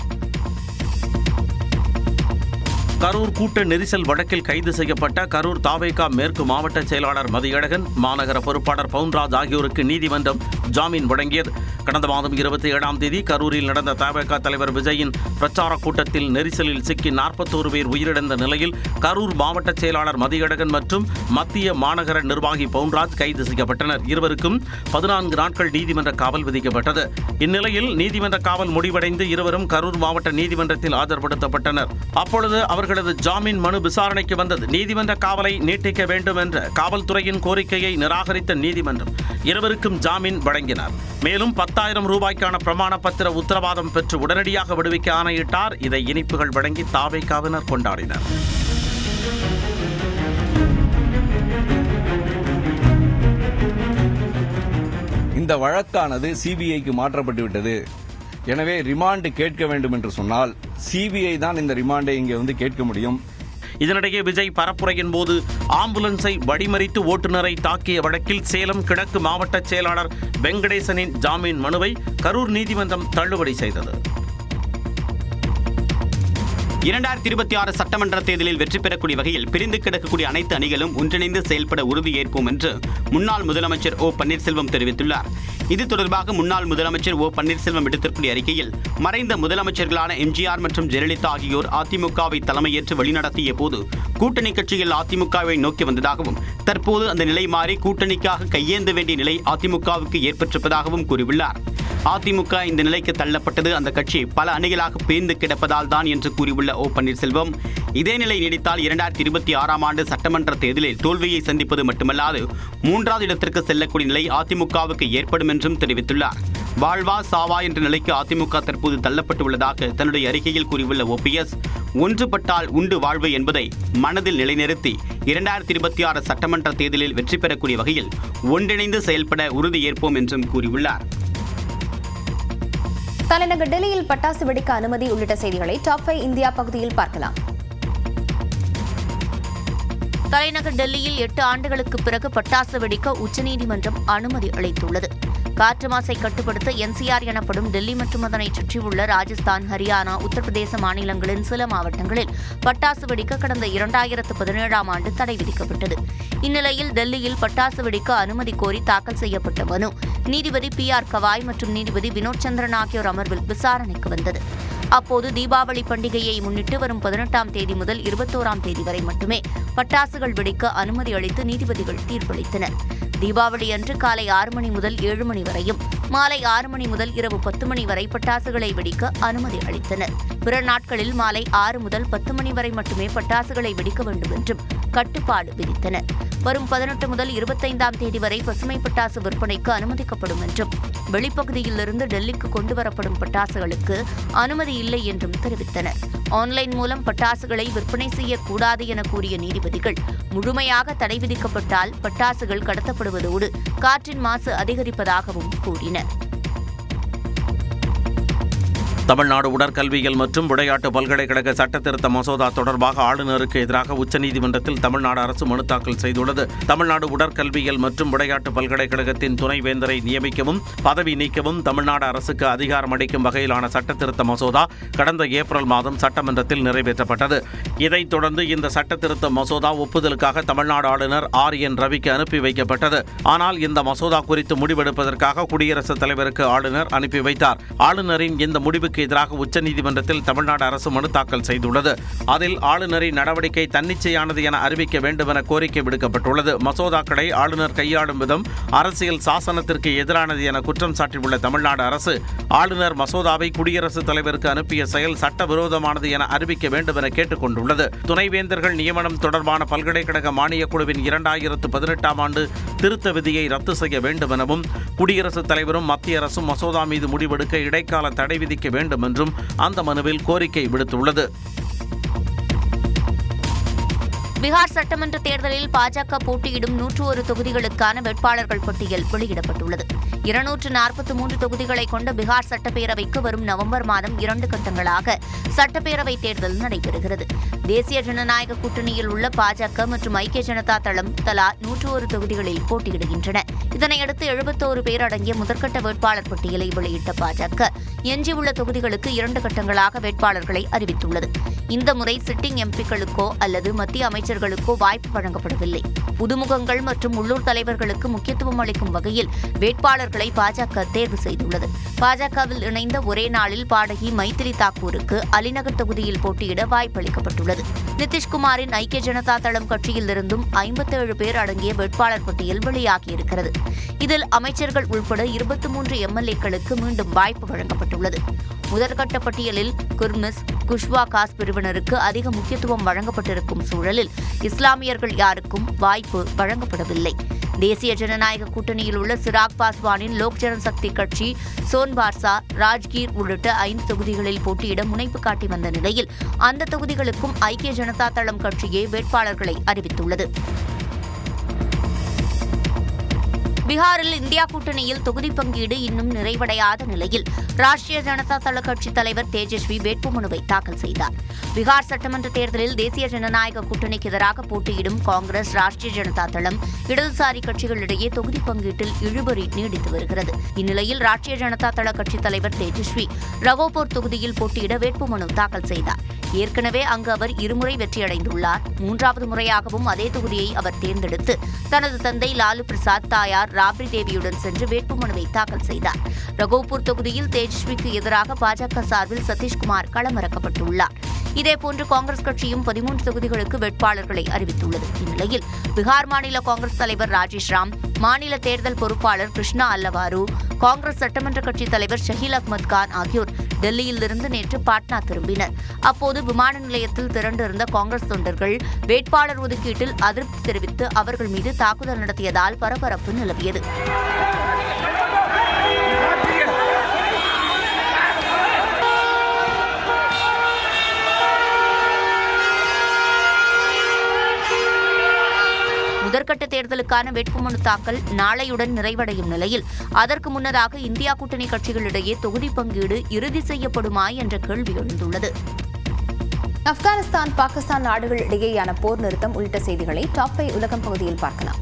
[SPEAKER 6] கரூர் கூட்ட நெரிசல் வழக்கில் கைது செய்யப்பட்ட கரூர் தாவேகா மேற்கு மாவட்ட செயலாளர் மதியழகன், மாநகர பொறுப்பாளர் பவுன்ராஜ் ஆகியோருக்கு நீதிமன்றம் ஜாமீன் வழங்கியது. கடந்த மாதம் 27ஆம் தேதி கரூரில் நடந்த தாவேகா தலைவர் விஜயின் பிரச்சார கூட்டத்தில் நெரிசலில் சிக்கி 41 பேர் உயிரிழந்த நிலையில் கரூர் மாவட்ட செயலாளர் மதியழகன் மற்றும் மத்திய மாநகர நிர்வாகி பவுன்ராஜ் கைது செய்யப்பட்டனர். இருவருக்கும் 14 நாட்கள் நீதிமன்ற காவல் விதிக்கப்பட்டது. இந்நிலையில் நீதிமன்ற காவல் முடிவடைந்து இருவரும் கரூர் மாவட்ட நீதிமன்றத்தில் ஆஜர்படுத்தப்பட்டனர். அப்பொழுது அவர்களது ஜாமீன் மனு விசாரணைக்கு வந்தது. நீதிமன்ற காவலை நீட்டிக்க வேண்டும் என்ற காவல்துறையின் கோரிக்கையை நிராகரித்த நீதிமன்றம் இருவருக்கும் ஜாமீன் வழங்கினார். மேலும் 10,000 ரூபாய்க்கான பிரமாண பத்திர உத்தரவாதம் பெற்று உடனடியாக விடுவிக்க ஆணையிட்டார். இதை இனிப்புகள் வழங்கி தாவேகாவினர் கொண்டாடினர்.
[SPEAKER 13] இந்த வழக்கானது சிபிஐக்கு மாற்றப்பட்டு விட்டது. எனவே ரிமாண்ட் கேட்க வேண்டும் என்று சொன்னால் சிபிஐ தான் இந்த ரிமாண்டை இங்கே கேட்க முடியும்.
[SPEAKER 6] இதனிடையே விஜய் பரப்புரையின் போது ஆம்புலன்ஸை வழிமறித்து ஓட்டுநரை தாக்கிய வழக்கில் சேலம் கிழக்கு மாவட்ட செயலாளர் வெங்கடேசனின் ஜாமீன் மனுவை கரூர் நீதிமன்றம் தள்ளுபடி செய்தது.
[SPEAKER 14] 2026 சட்டமன்ற தேர்தலில் வெற்றி பெறக்கூடிய வகையில் பிரிந்து கிடக்கக்கூடிய அனைத்து அணிகளும் ஒன்றிணைந்து செயல்பட உறுதியேற்போம் என்று முன்னாள் முதலமைச்சர் ஓ பன்னீர்செல்வம் தெரிவித்துள்ளார். இது தொடர்பாக முன்னாள் முதலமைச்சர் ஓ பன்னீர்செல்வம் விடுத்திருக்கூடிய அறிக்கையில், மறைந்த முதலமைச்சர்களான எம்ஜிஆர் மற்றும் ஜெயலலிதா ஆகியோர் அதிமுகவை தலைமையேற்று வழிநடத்திய போது கூட்டணி கட்சிகள் அதிமுகவை நோக்கி வந்ததாகவும், தற்போது அந்த நிலை மாறி கூட்டணிக்காக கையேந்த வேண்டிய நிலை அதிமுகவுக்கு ஏற்பட்டிருப்பதாகவும் கூறியுள்ளார். அதிமுக இந்த நிலைக்கு தள்ளப்பட்டது அந்த கட்சி பல அணிகளாக பிரிந்து கிடப்பதால் தான் என்று கூறியுள்ள ஓ பன்னீர்செல்வம், இதே நிலை நீடித்தால் 2026ஆம் ஆண்டு சட்டமன்ற தேர்தலில் தோல்வியை சந்திப்பது மட்டுமல்லாது 3வது இடத்திற்கு செல்லக்கூடிய நிலை அதிமுகவுக்கு ஏற்படும் என்றும் தெரிவித்துள்ளார். வாழ்வா சாவா என்ற நிலைக்கு அதிமுக தற்போது தள்ளப்பட்டு உள்ளதாக தன்னுடைய அறிக்கையில் கூறியுள்ள ஓபிஎஸ், ஒன்றுபட்டால் உண்டு வாழ்வு என்பதை மனதில் நிலைநிறுத்தி 2026 சட்டமன்ற தேர்தலில் வெற்றி பெறக்கூடிய வகையில் ஒன்றிணைந்து செயல்பட உறுதியேற்போம் என்றும் கூறியுள்ளார்.
[SPEAKER 12] தலைநகர் டெல்லியில் பட்டாசு வெடிக்க அனுமதி உள்ளிட்ட செய்திகளை டாப் 5 இந்தியா பகுதியில் பார்க்கலாம்.
[SPEAKER 8] தலைநகர் டெல்லியில் 8 ஆண்டுகளுக்கு பிறகு பட்டாசு வெடிக்க உச்சநீதிமன்றம் அனுமதி அளித்துள்ளது. காற்று மாசை கட்டுப்படுத்த என்சிஆர் எனப்படும் டெல்லி மற்றும் அதனை சுற்றியுள்ள ராஜஸ்தான், ஹரியானா, உத்தரப்பிரதேச மாநிலங்களின் சில மாவட்டங்களில் பட்டாசு வெடிக்க கடந்த 2017ஆம் ஆண்டு தடை விதிக்கப்பட்டது. இந்நிலையில் டெல்லியில் பட்டாசு வெடிக்க அனுமதி கோரி தாக்கல் செய்யப்பட்ட மனு நீதிபதி PR கவாய் மற்றும் நீதிபதி வினோத் சந்திரன் ஆகியோர் அமர்வில் விசாரணைக்கு வந்தது. அப்போது தீபாவளி பண்டிகையை முன்னிட்டு வரும் 18ஆம் தேதி முதல் 21ஆம் தேதி வரை மட்டுமே பட்டாசுகள் வெடிக்க அனுமதி அளித்து நீதிபதிகள் தீர்ப்பளித்தனர். தீபாவளி அன்று காலை 6 மணி முதல் 7 மணி வரையும், மாலை 6 மணி முதல் இரவு 10 மணி வரை பட்டாசுகளை வெடிக்க அனுமதி அளித்தனர். பிற நாட்களில் மாலை 6 முதல் 10 மணி வரை மட்டுமே பட்டாசுகளை வெடிக்க வேண்டும் என்றும் கட்டுப்பாடு விதித்தனர். வரும் 18 முதல் 25ஆம் தேதி வரை பசுமை பட்டாசு விற்பனைக்கு அனுமதிக்கப்படும் என்றும், வெளிப்பகுதியிலிருந்து டெல்லிக்கு கொண்டுவரப்படும் பட்டாசுகளுக்கு அனுமதி இல்லை என்றும் தெரிவித்தனர். ஆன்லைன் மூலம் பட்டாசுகளை விற்பனை செய்யக்கூடாது என கூறிய நீதிபதிகள், முழுமையாக தடை விதிக்கப்பட்டால் பட்டாசுகள் கடத்தப்படுவதோடு காற்றின் மாசு அதிகரிப்பதாகவும் கூறினர்.
[SPEAKER 6] தமிழ்நாடு உடற்கல்வியியல் மற்றும் விளையாட்டு பல்கலைக்கழக சட்டத்திருத்த மசோதா தொடர்பாக ஆளுநருக்கு எதிராக உச்சநீதிமன்றத்தில் தமிழ்நாடு அரசு மனு தாக்கல் செய்துள்ளது. தமிழ்நாடு உடற்கல்வியியல் மற்றும் விளையாட்டு பல்கலைக்கழகத்தின் துணைவேந்தரை நியமிக்கவும் பதவி நீக்கவும் தமிழ்நாடு அரசுக்கு அதிகாரம் அளிக்கும் வகையிலான சட்டத்திருத்த மசோதா கடந்த ஏப்ரல் மாதம் சட்டமன்றத்தில் நிறைவேற்றப்பட்டது. இதைத் தொடர்ந்து இந்த சட்டத்திருத்த மசோதா ஒப்புதலுக்காக தமிழ்நாடு ஆளுநர் RN ரவிக்கு அனுப்பி வைக்கப்பட்டது. ஆனால் இந்த மசோதா குறித்து முடிவெடுப்பதற்காக குடியரசுத் தலைவருக்கு ஆளுநர் அனுப்பி வைத்தார். ஆளுநரின் இந்த முடிவுக்கு எதிராக உச்சநீதிமன்றத்தில் தமிழ்நாடு அரசு மனு தாக்கல் செய்துள்ளது. அதில் ஆளுநரின் நடவடிக்கை தன்னிச்சையானது என அறிவிக்க வேண்டும் என கோரிக்கை விடுக்கப்பட்டுள்ளது. மசோதாக்களை ஆளுநர் கையாளும் விதம் அரசியல் சாசனத்திற்கு எதிரானது என குற்றம் சாட்டியுள்ள தமிழ்நாடு அரசு, ஆளுநர் மசோதாவை குடியரசுத் தலைவருக்கு அனுப்பிய செயல் சட்டவிரோதமானது என அறிவிக்க வேண்டும் என கேட்டுக் கொண்டுள்ளது. துணைவேந்தர்கள் நியமனம் தொடர்பான பல்கலைக்கழக மானியக் குழுவின் 2018ஆம் ஆண்டு திருத்த விதியை ரத்து செய்ய வேண்டும் எனவும், குடியரசுத் தலைவரும் மத்திய அரசும் மசோதா மீது முடிவெடுக்க இடைக்கால தடை விதிக்க வேண்டும் என்றும் அந்த மனுவில் கோரிக்கை விடுத்துள்ளது.
[SPEAKER 8] பீகார் சட்டமன்ற தேர்தலில் பாஜக போட்டியிடும் 101 தொகுதிகளுக்கான வேட்பாளர்கள் பட்டியல் வெளியிடப்பட்டுள்ளது. 243 தொகுதிகளை கொண்ட பீகார் சட்டப்பேரவைக்கு வரும் நவம்பர் மாதம் 2 கட்டங்களாக சட்டப்பேரவை தேர்தல் நடைபெறுகிறது. தேசிய ஜனநாயக கூட்டணியில் உள்ள பாஜக மற்றும் ஐக்கிய ஜனதா தளம் தலா 101 தொகுதிகளில் போட்டியிடுகின்றன. இதனையடுத்து 71 பேர் அடங்கிய முதற்கட்ட வேட்பாளர் பட்டியலை வெளியிட்ட பாஜக எஞ்சியுள்ள தொகுதிகளுக்கு 2 கட்டங்களாக வேட்பாளர்களை அறிவித்துள்ளது. இந்த முறை சிட்டிங் எம்பிக்களுக்கோ அல்லது மத்திய அமைச்சர்களுக்கோ வாய்ப்பு வழங்கப்படவில்லை. புதுமுகங்கள் மற்றும் உள்ளூர் தலைவர்களுக்கு முக்கியத்துவம் அளிக்கும் வகையில் வேட்பாளர்களை பாஜக தேர்வு செய்துள்ளது. பாஜகவில் இணைந்த ஒரே நாளில் பாடகி மைத்திரி தாக்கூருக்கு அலிநகர் தொகுதியில் போட்டியிட வாய்ப்பளிக்கப்பட்டுள்ளது. நிதிஷ்குமாரின் ஐக்கிய ஜனதா தளம் கட்சியிலிருந்தும் 57 பேர் அடங்கிய வேட்பாளர் பட்டியல் வெளியாகியிருக்கிறது. இதில் அமைச்சர்கள் உள்பட 23 எம்எல்ஏக்களுக்கு மீண்டும் வாய்ப்பு வழங்கப்பட்டுள்ளது. முதற்கட்ட பட்டியலில் குர்மிஸ், குஷ்வா காஸ் பிரிவினருக்கு அதிக முக்கியத்துவம் வழங்கப்பட்டிருக்கும் சூழலில் இஸ்லாமியர்கள் யாருக்கும் வாய்ப்பு வழங்கப்படவில்லை. தேசிய ஜனநாயக கூட்டணியில் உள்ள சிராக் பாஸ்வானின் லோக் ஜனசக்தி கட்சி சோன்பார்சா, ராஜ்கீர் உள்ளிட்ட 5 தொகுதிகளில் போட்டியிட முனைப்பு காட்டி வந்த நிலையில் அந்த தொகுதிகளுக்கும் ஐக்கிய ஜனதா தளம் கட்சியே வேட்பாளர்களை அறிவித்துள்ளது. பீகாரில் இந்தியா கூட்டணியில் தொகுதி பங்கீடு இன்னும் நிறைவடையாத நிலையில் ராஷ்டிரிய ஜனதா தள கட்சித் தலைவர் தேஜஸ்வி வேட்புமனுவை தாக்கல் செய்தார். பீகார் சட்டமன்ற தேர்தலில் தேசிய ஜனநாயக கூட்டணிக்கு எதிராக போட்டியிடும் காங்கிரஸ், ராஷ்டிரிய ஜனதா தளம், இடதுசாரி கட்சிகளிடையே தொகுதி பங்கீட்டில் இழுபறி நீடித்து வருகிறது. இந்நிலையில் ராஷ்டிரிய ஜனதா தள கட்சித் தலைவர் தேஜஸ்வி ரகோபூர் தொகுதியில் போட்டியிட வேட்புமனு தாக்கல் செய்தார். ஏற்கனவே அங்கு அவர் 2 முறை வெற்றியடைந்துள்ளார். 3வது முறையாகவும் அதே தொகுதியை அவர் தேர்ந்தெடுத்து தனது தந்தை லாலு பிரசாத், தாயார் ராப்ரி தேவியுடன் சென்று வேட்புமனுவை தாக்கல் செய்தார். ரகோபூர் தொகுதியில் தேஜஸ்விக்கு எதிராக பாஜக சார்பில் சதீஷ்குமார் களமிறக்கப்பட்டுள்ளார். இதேபோன்று காங்கிரஸ் கட்சியும் 13 தொகுதிகளுக்கு வேட்பாளர்களை அறிவித்துள்ளது. இந்நிலையில் பீகார் மாநில காங்கிரஸ் தலைவர் ராஜேஷ் ராம், மாநில தேர்தல் பொறுப்பாளர் கிருஷ்ணா அல்லவாரு, காங்கிரஸ் சட்டமன்ற கட்சித் தலைவர் ஷஹீல் அஹ்மத் கான் ஆகியோர் டெல்லியிலிருந்து நேற்று பாட்னா திரும்பினர். அப்போது விமான நிலையத்தில் திரண்டிருந்த காங்கிரஸ் தொண்டர்கள் வேட்பாளர் ஒதுக்கீட்டில் அதிருப்தி தெரிவித்து அவர்கள் மீது தாக்குதல் நடத்தியதால் பரபரப்பு நிலவியது. முதற்கட்ட தேர்தலுக்கான வேட்புமனு தாக்கல் நாளையுடன் நிறைவடையும் நிலையில் அதற்கு முன்னதாக இந்தியா கூட்டணி கட்சிகளிடையே தொகுதி பங்கீடு இறுதி செய்யப்படுமா என்ற கேள்வி எழுந்துள்ளது.
[SPEAKER 12] ஆப்கானிஸ்தான், பாகிஸ்தான் நாடுகள் இடையேயான போர் நிறுத்தம் உள்ளிட்ட செய்திகளை டாப் 5 உலகம் பகுதியில் பார்க்கலாம்.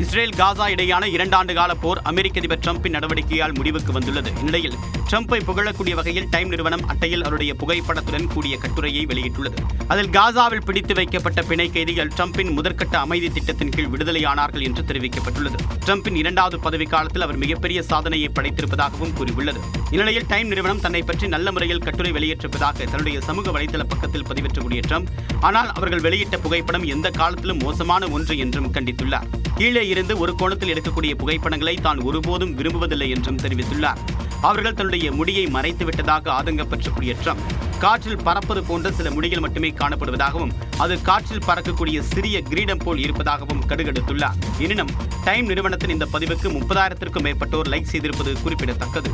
[SPEAKER 14] இஸ்ரேல் காசா இடையான 2 ஆண்டு கால போர் அமெரிக்க அதிபர் டிரம்பின் நடவடிக்கையால் முடிவுக்கு வந்துள்ளது. இந்நிலையில் டிரம்பை புகழக்கூடிய வகையில் டைம் நிறுவனம் அட்டையில் அவருடைய புகைப்படத்துடன் கூடிய கட்டுரையை வெளியிட்டுள்ளது. அதில் காசாவில் பிடித்து வைக்கப்பட்ட பிணை கைதிகள் டிரம்பின் முதற்கட்ட அமைதி திட்டத்தின் கீழ் விடுதலையானார்கள் என்று தெரிவிக்கப்பட்டுள்ளது. டிரம்பின் 2வது பதவிக்காலத்தில் அவர் மிகப்பெரிய சாதனையை படைத்திருப்பதாகவும் கூறியுள்ளது. இந்நிலையில் டைம் நிறுவனம் தன்னை பற்றி நல்ல முறையில் கட்டுரை வெளியிட்டிருப்பதாக தன்னுடைய சமூக வலைதள பக்கத்தில் பதிவேற்றக்கூடிய டிரம்ப், ஆனால் அவர்கள் வெளியிட்ட புகைப்படம் எந்த காலத்திலும் மோசமான ஒன்று என்றும் கண்டித்துள்ளார். கீழே இருந்து ஒரு கோணத்தில் எடுக்கக்கூடிய புகைப்படங்களை தான் ஒருபோதும் விரும்புவதில்லை என்றும் தெரிவித்துள்ளார். அவர்கள் தன்னுடைய முடியை மறைத்து விட்டதாக ஆதங்கப்பற்றக்கூடிய டிரம்ப், காற்றில் பறப்பது போன்ற சில முடிகள் மட்டுமே காணப்படுவதாகவும் அது காற்றில் பறக்கக்கூடிய சிறிய கிரீடம் போல் இருப்பதாகவும் கடுகடுத்துள்ளார். எனினும் டைம் நிறுவனத்தின் இந்த பதிவுக்கு 30,000க்கும் மேற்பட்டோர் லைக் செய்திருப்பது குறிப்பிடத்தக்கது.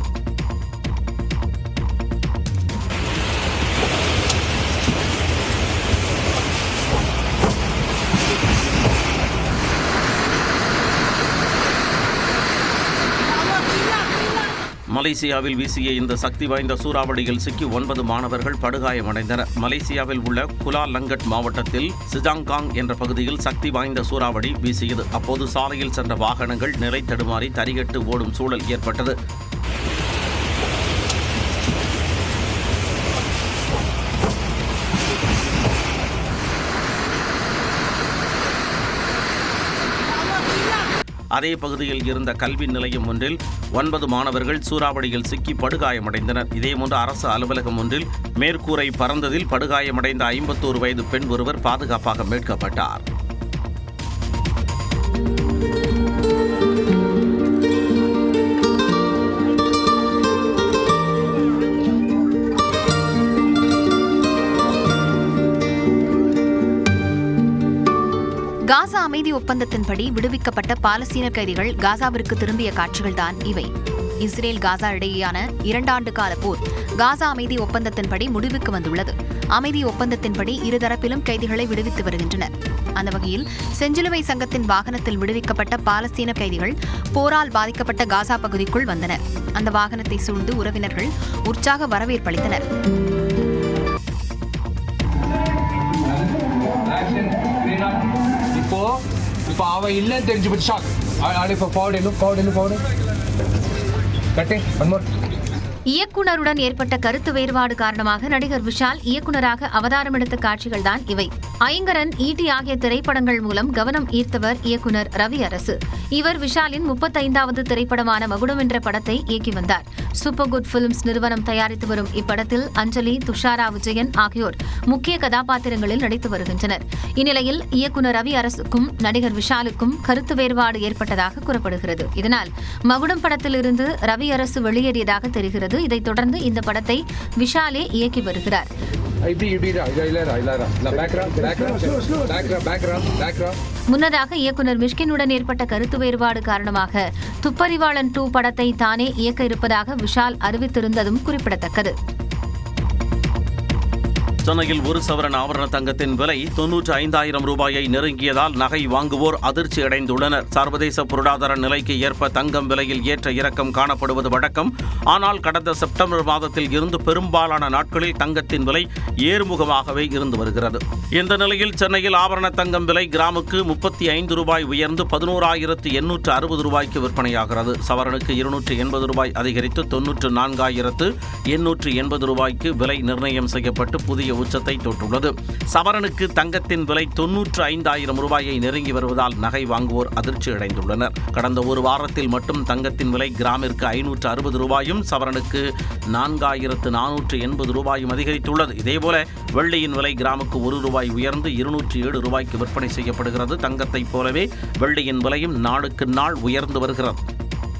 [SPEAKER 6] மலேசியாவில் வீசிய இந்த சக்தி வாய்ந்த சூறாவளியில் சிக்கி 9 மாணவர்கள் படுகாயமடைந்தனர். மலேசியாவில் உள்ள குலா லங்கட் மாவட்டத்தில் சிஜாங்காங் என்ற பகுதியில் சக்தி வாய்ந்த சூறாவளி வீசியது. அப்போது சாலையில் சென்ற வாகனங்கள் நிலை தடுமாறி தறிகட்டு ஓடும் சூழல் ஏற்பட்டது. அதே பகுதியில் இருந்த கல்வி நிலையம் ஒன்றில் 9 மாணவர்கள் சூறாவளியில் சிக்கி படுகாயமடைந்தனர். இதேபோன்று அரசு அலுவலகம் ஒன்றில் மேற்கூரை பறந்ததில் படுகாயமடைந்த 51 வயது பெண் ஒருவர் பாதுகாப்பாக மீட்கப்பட்டார்.
[SPEAKER 1] காசா அமைதி ஒப்பந்தத்தின்படி விடுவிக்கப்பட்ட பாலஸ்தீன கைதிகள் காசாவிற்கு திரும்பிய காட்சிகள்தான் இவை. இஸ்ரேல் காசா இடையேயான 2 ஆண்டு கால போர் காசா அமைதி ஒப்பந்தத்தின்படி முடிவுக்கு வந்துள்ளது. அமைதி ஒப்பந்தத்தின்படி இருதரப்பிலும் கைதிகளை விடுவித்து வருகின்றனர். அந்த வகையில் செஞ்சிலுவை சங்கத்தின் வாகனத்தில் விடுவிக்கப்பட்ட பாலஸ்தீன கைதிகள் போரால் பாதிக்கப்பட்ட காசா பகுதிக்குள் வந்தனர். அந்த வாகனத்தை சூழ்ந்து உறவினர்கள் உற்சாக வரவேற்பளித்தனர்.
[SPEAKER 15] இப்போ அவ இல்லைன்னு தெரிஞ்சு போச்சு ஷாக். இப்போ
[SPEAKER 1] இயக்குனருடன் ஏற்பட்ட கருத்து வேறுபாடு காரணமாக நடிகர் விஷால் இயக்குனராக அவதாரம் எடுத்த காட்சிகள்தான் இவை. ஐங்கரன், ஈட்டி ஆகிய திரைப்படங்கள் மூலம் கவனம் ஈர்த்தவர் இயக்குனர் ரவி அரசு. இவர் விஷாலின் 35வது திரைப்படமான மகுடம் என்ற படத்தை இயக்கி வந்தார். சூப்பர் குட் பிலிம்ஸ் நிறுவனம் தயாரித்து வரும் இப்படத்தில் அஞ்சலி, துஷாரா விஜயன் ஆகியோர் முக்கிய கதாபாத்திரங்களில் நடித்து வருகின்றனர். இந்நிலையில் இயக்குனர் ரவி அரசுக்கும் நடிகர் விஷாலுக்கும் கருத்து வேறுபாடு ஏற்பட்டதாக கூறப்படுகிறது. இதனால் மகுடம் படத்திலிருந்து ரவி அரசு வெளியேறியதாக தெரிகிறது. இதைத் தொடர்ந்து இந்த படத்தை விஷாலே இயக்கி வருகிறார். முன்னதாக இயக்குனர் மிஷ்கினுடன் ஏற்பட்ட கருத்து வேறுபாடு காரணமாக துப்பறிவாளன் 2 படத்தை தானே இயக்க இருப்பதாக விஷால் அறிவித்திருந்ததும் குறிப்பிடத்தக்கது.
[SPEAKER 6] சென்னையில் ஒரு சவரன் ஆபரண தங்கத்தின் விலை 95,000 ரூபாயை நெருங்கியதால் நகை வாங்குவோர் அதிர்ச்சி அடைந்துள்ளனர். சர்வதேச பொருளாதார நிலைக்கு ஏற்ப தங்கம் விலையில் ஏற்ற இறக்கம் காணப்படுவது வழக்கம். ஆனால் கடந்த செப்டம்பர் மாதத்தில் இருந்து பெரும்பாலான நாட்களில் தங்கத்தின் விலை ஏறுமுகமாகவே இருந்து வருகிறது. இந்த நிலையில் சென்னையில் ஆபரண தங்கம் விலை கிராமுக்கு 35 ரூபாய் உயர்ந்து 11,860 ரூபாய்க்கு விற்பனையாகிறது. சவரனுக்கு 280 ரூபாய் அதிகரித்து 94,880 ரூபாய்க்கு விலை நிர்ணயம் செய்யப்பட்டு புதிய உச்சத்தை தொட்டுள்ளது. சவரனுக்கு தங்கத்தின் விலை 95,000 ரூபாயை நெருங்கி வருவதால் நகை வாங்குவோர் அதிர்ச்சி அடைந்துள்ளனர். கடந்த ஒரு வாரத்தில் மட்டும் தங்கத்தின் விலை கிராமிற்கு 560 ரூபாயும் சவரனுக்கு 4,480 ரூபாயும் அதிகரித்துள்ளது. இதேபோல வெள்ளியின் விலை கிராமுக்கு 1 ரூபாய் உயர்ந்து 207 ரூபாய்க்கு விற்பனை செய்யப்படுகிறது. தங்கத்தைப் போலவே வெள்ளியின் விலையும் நாளுக்கு நாள் உயர்ந்து வருகிறது.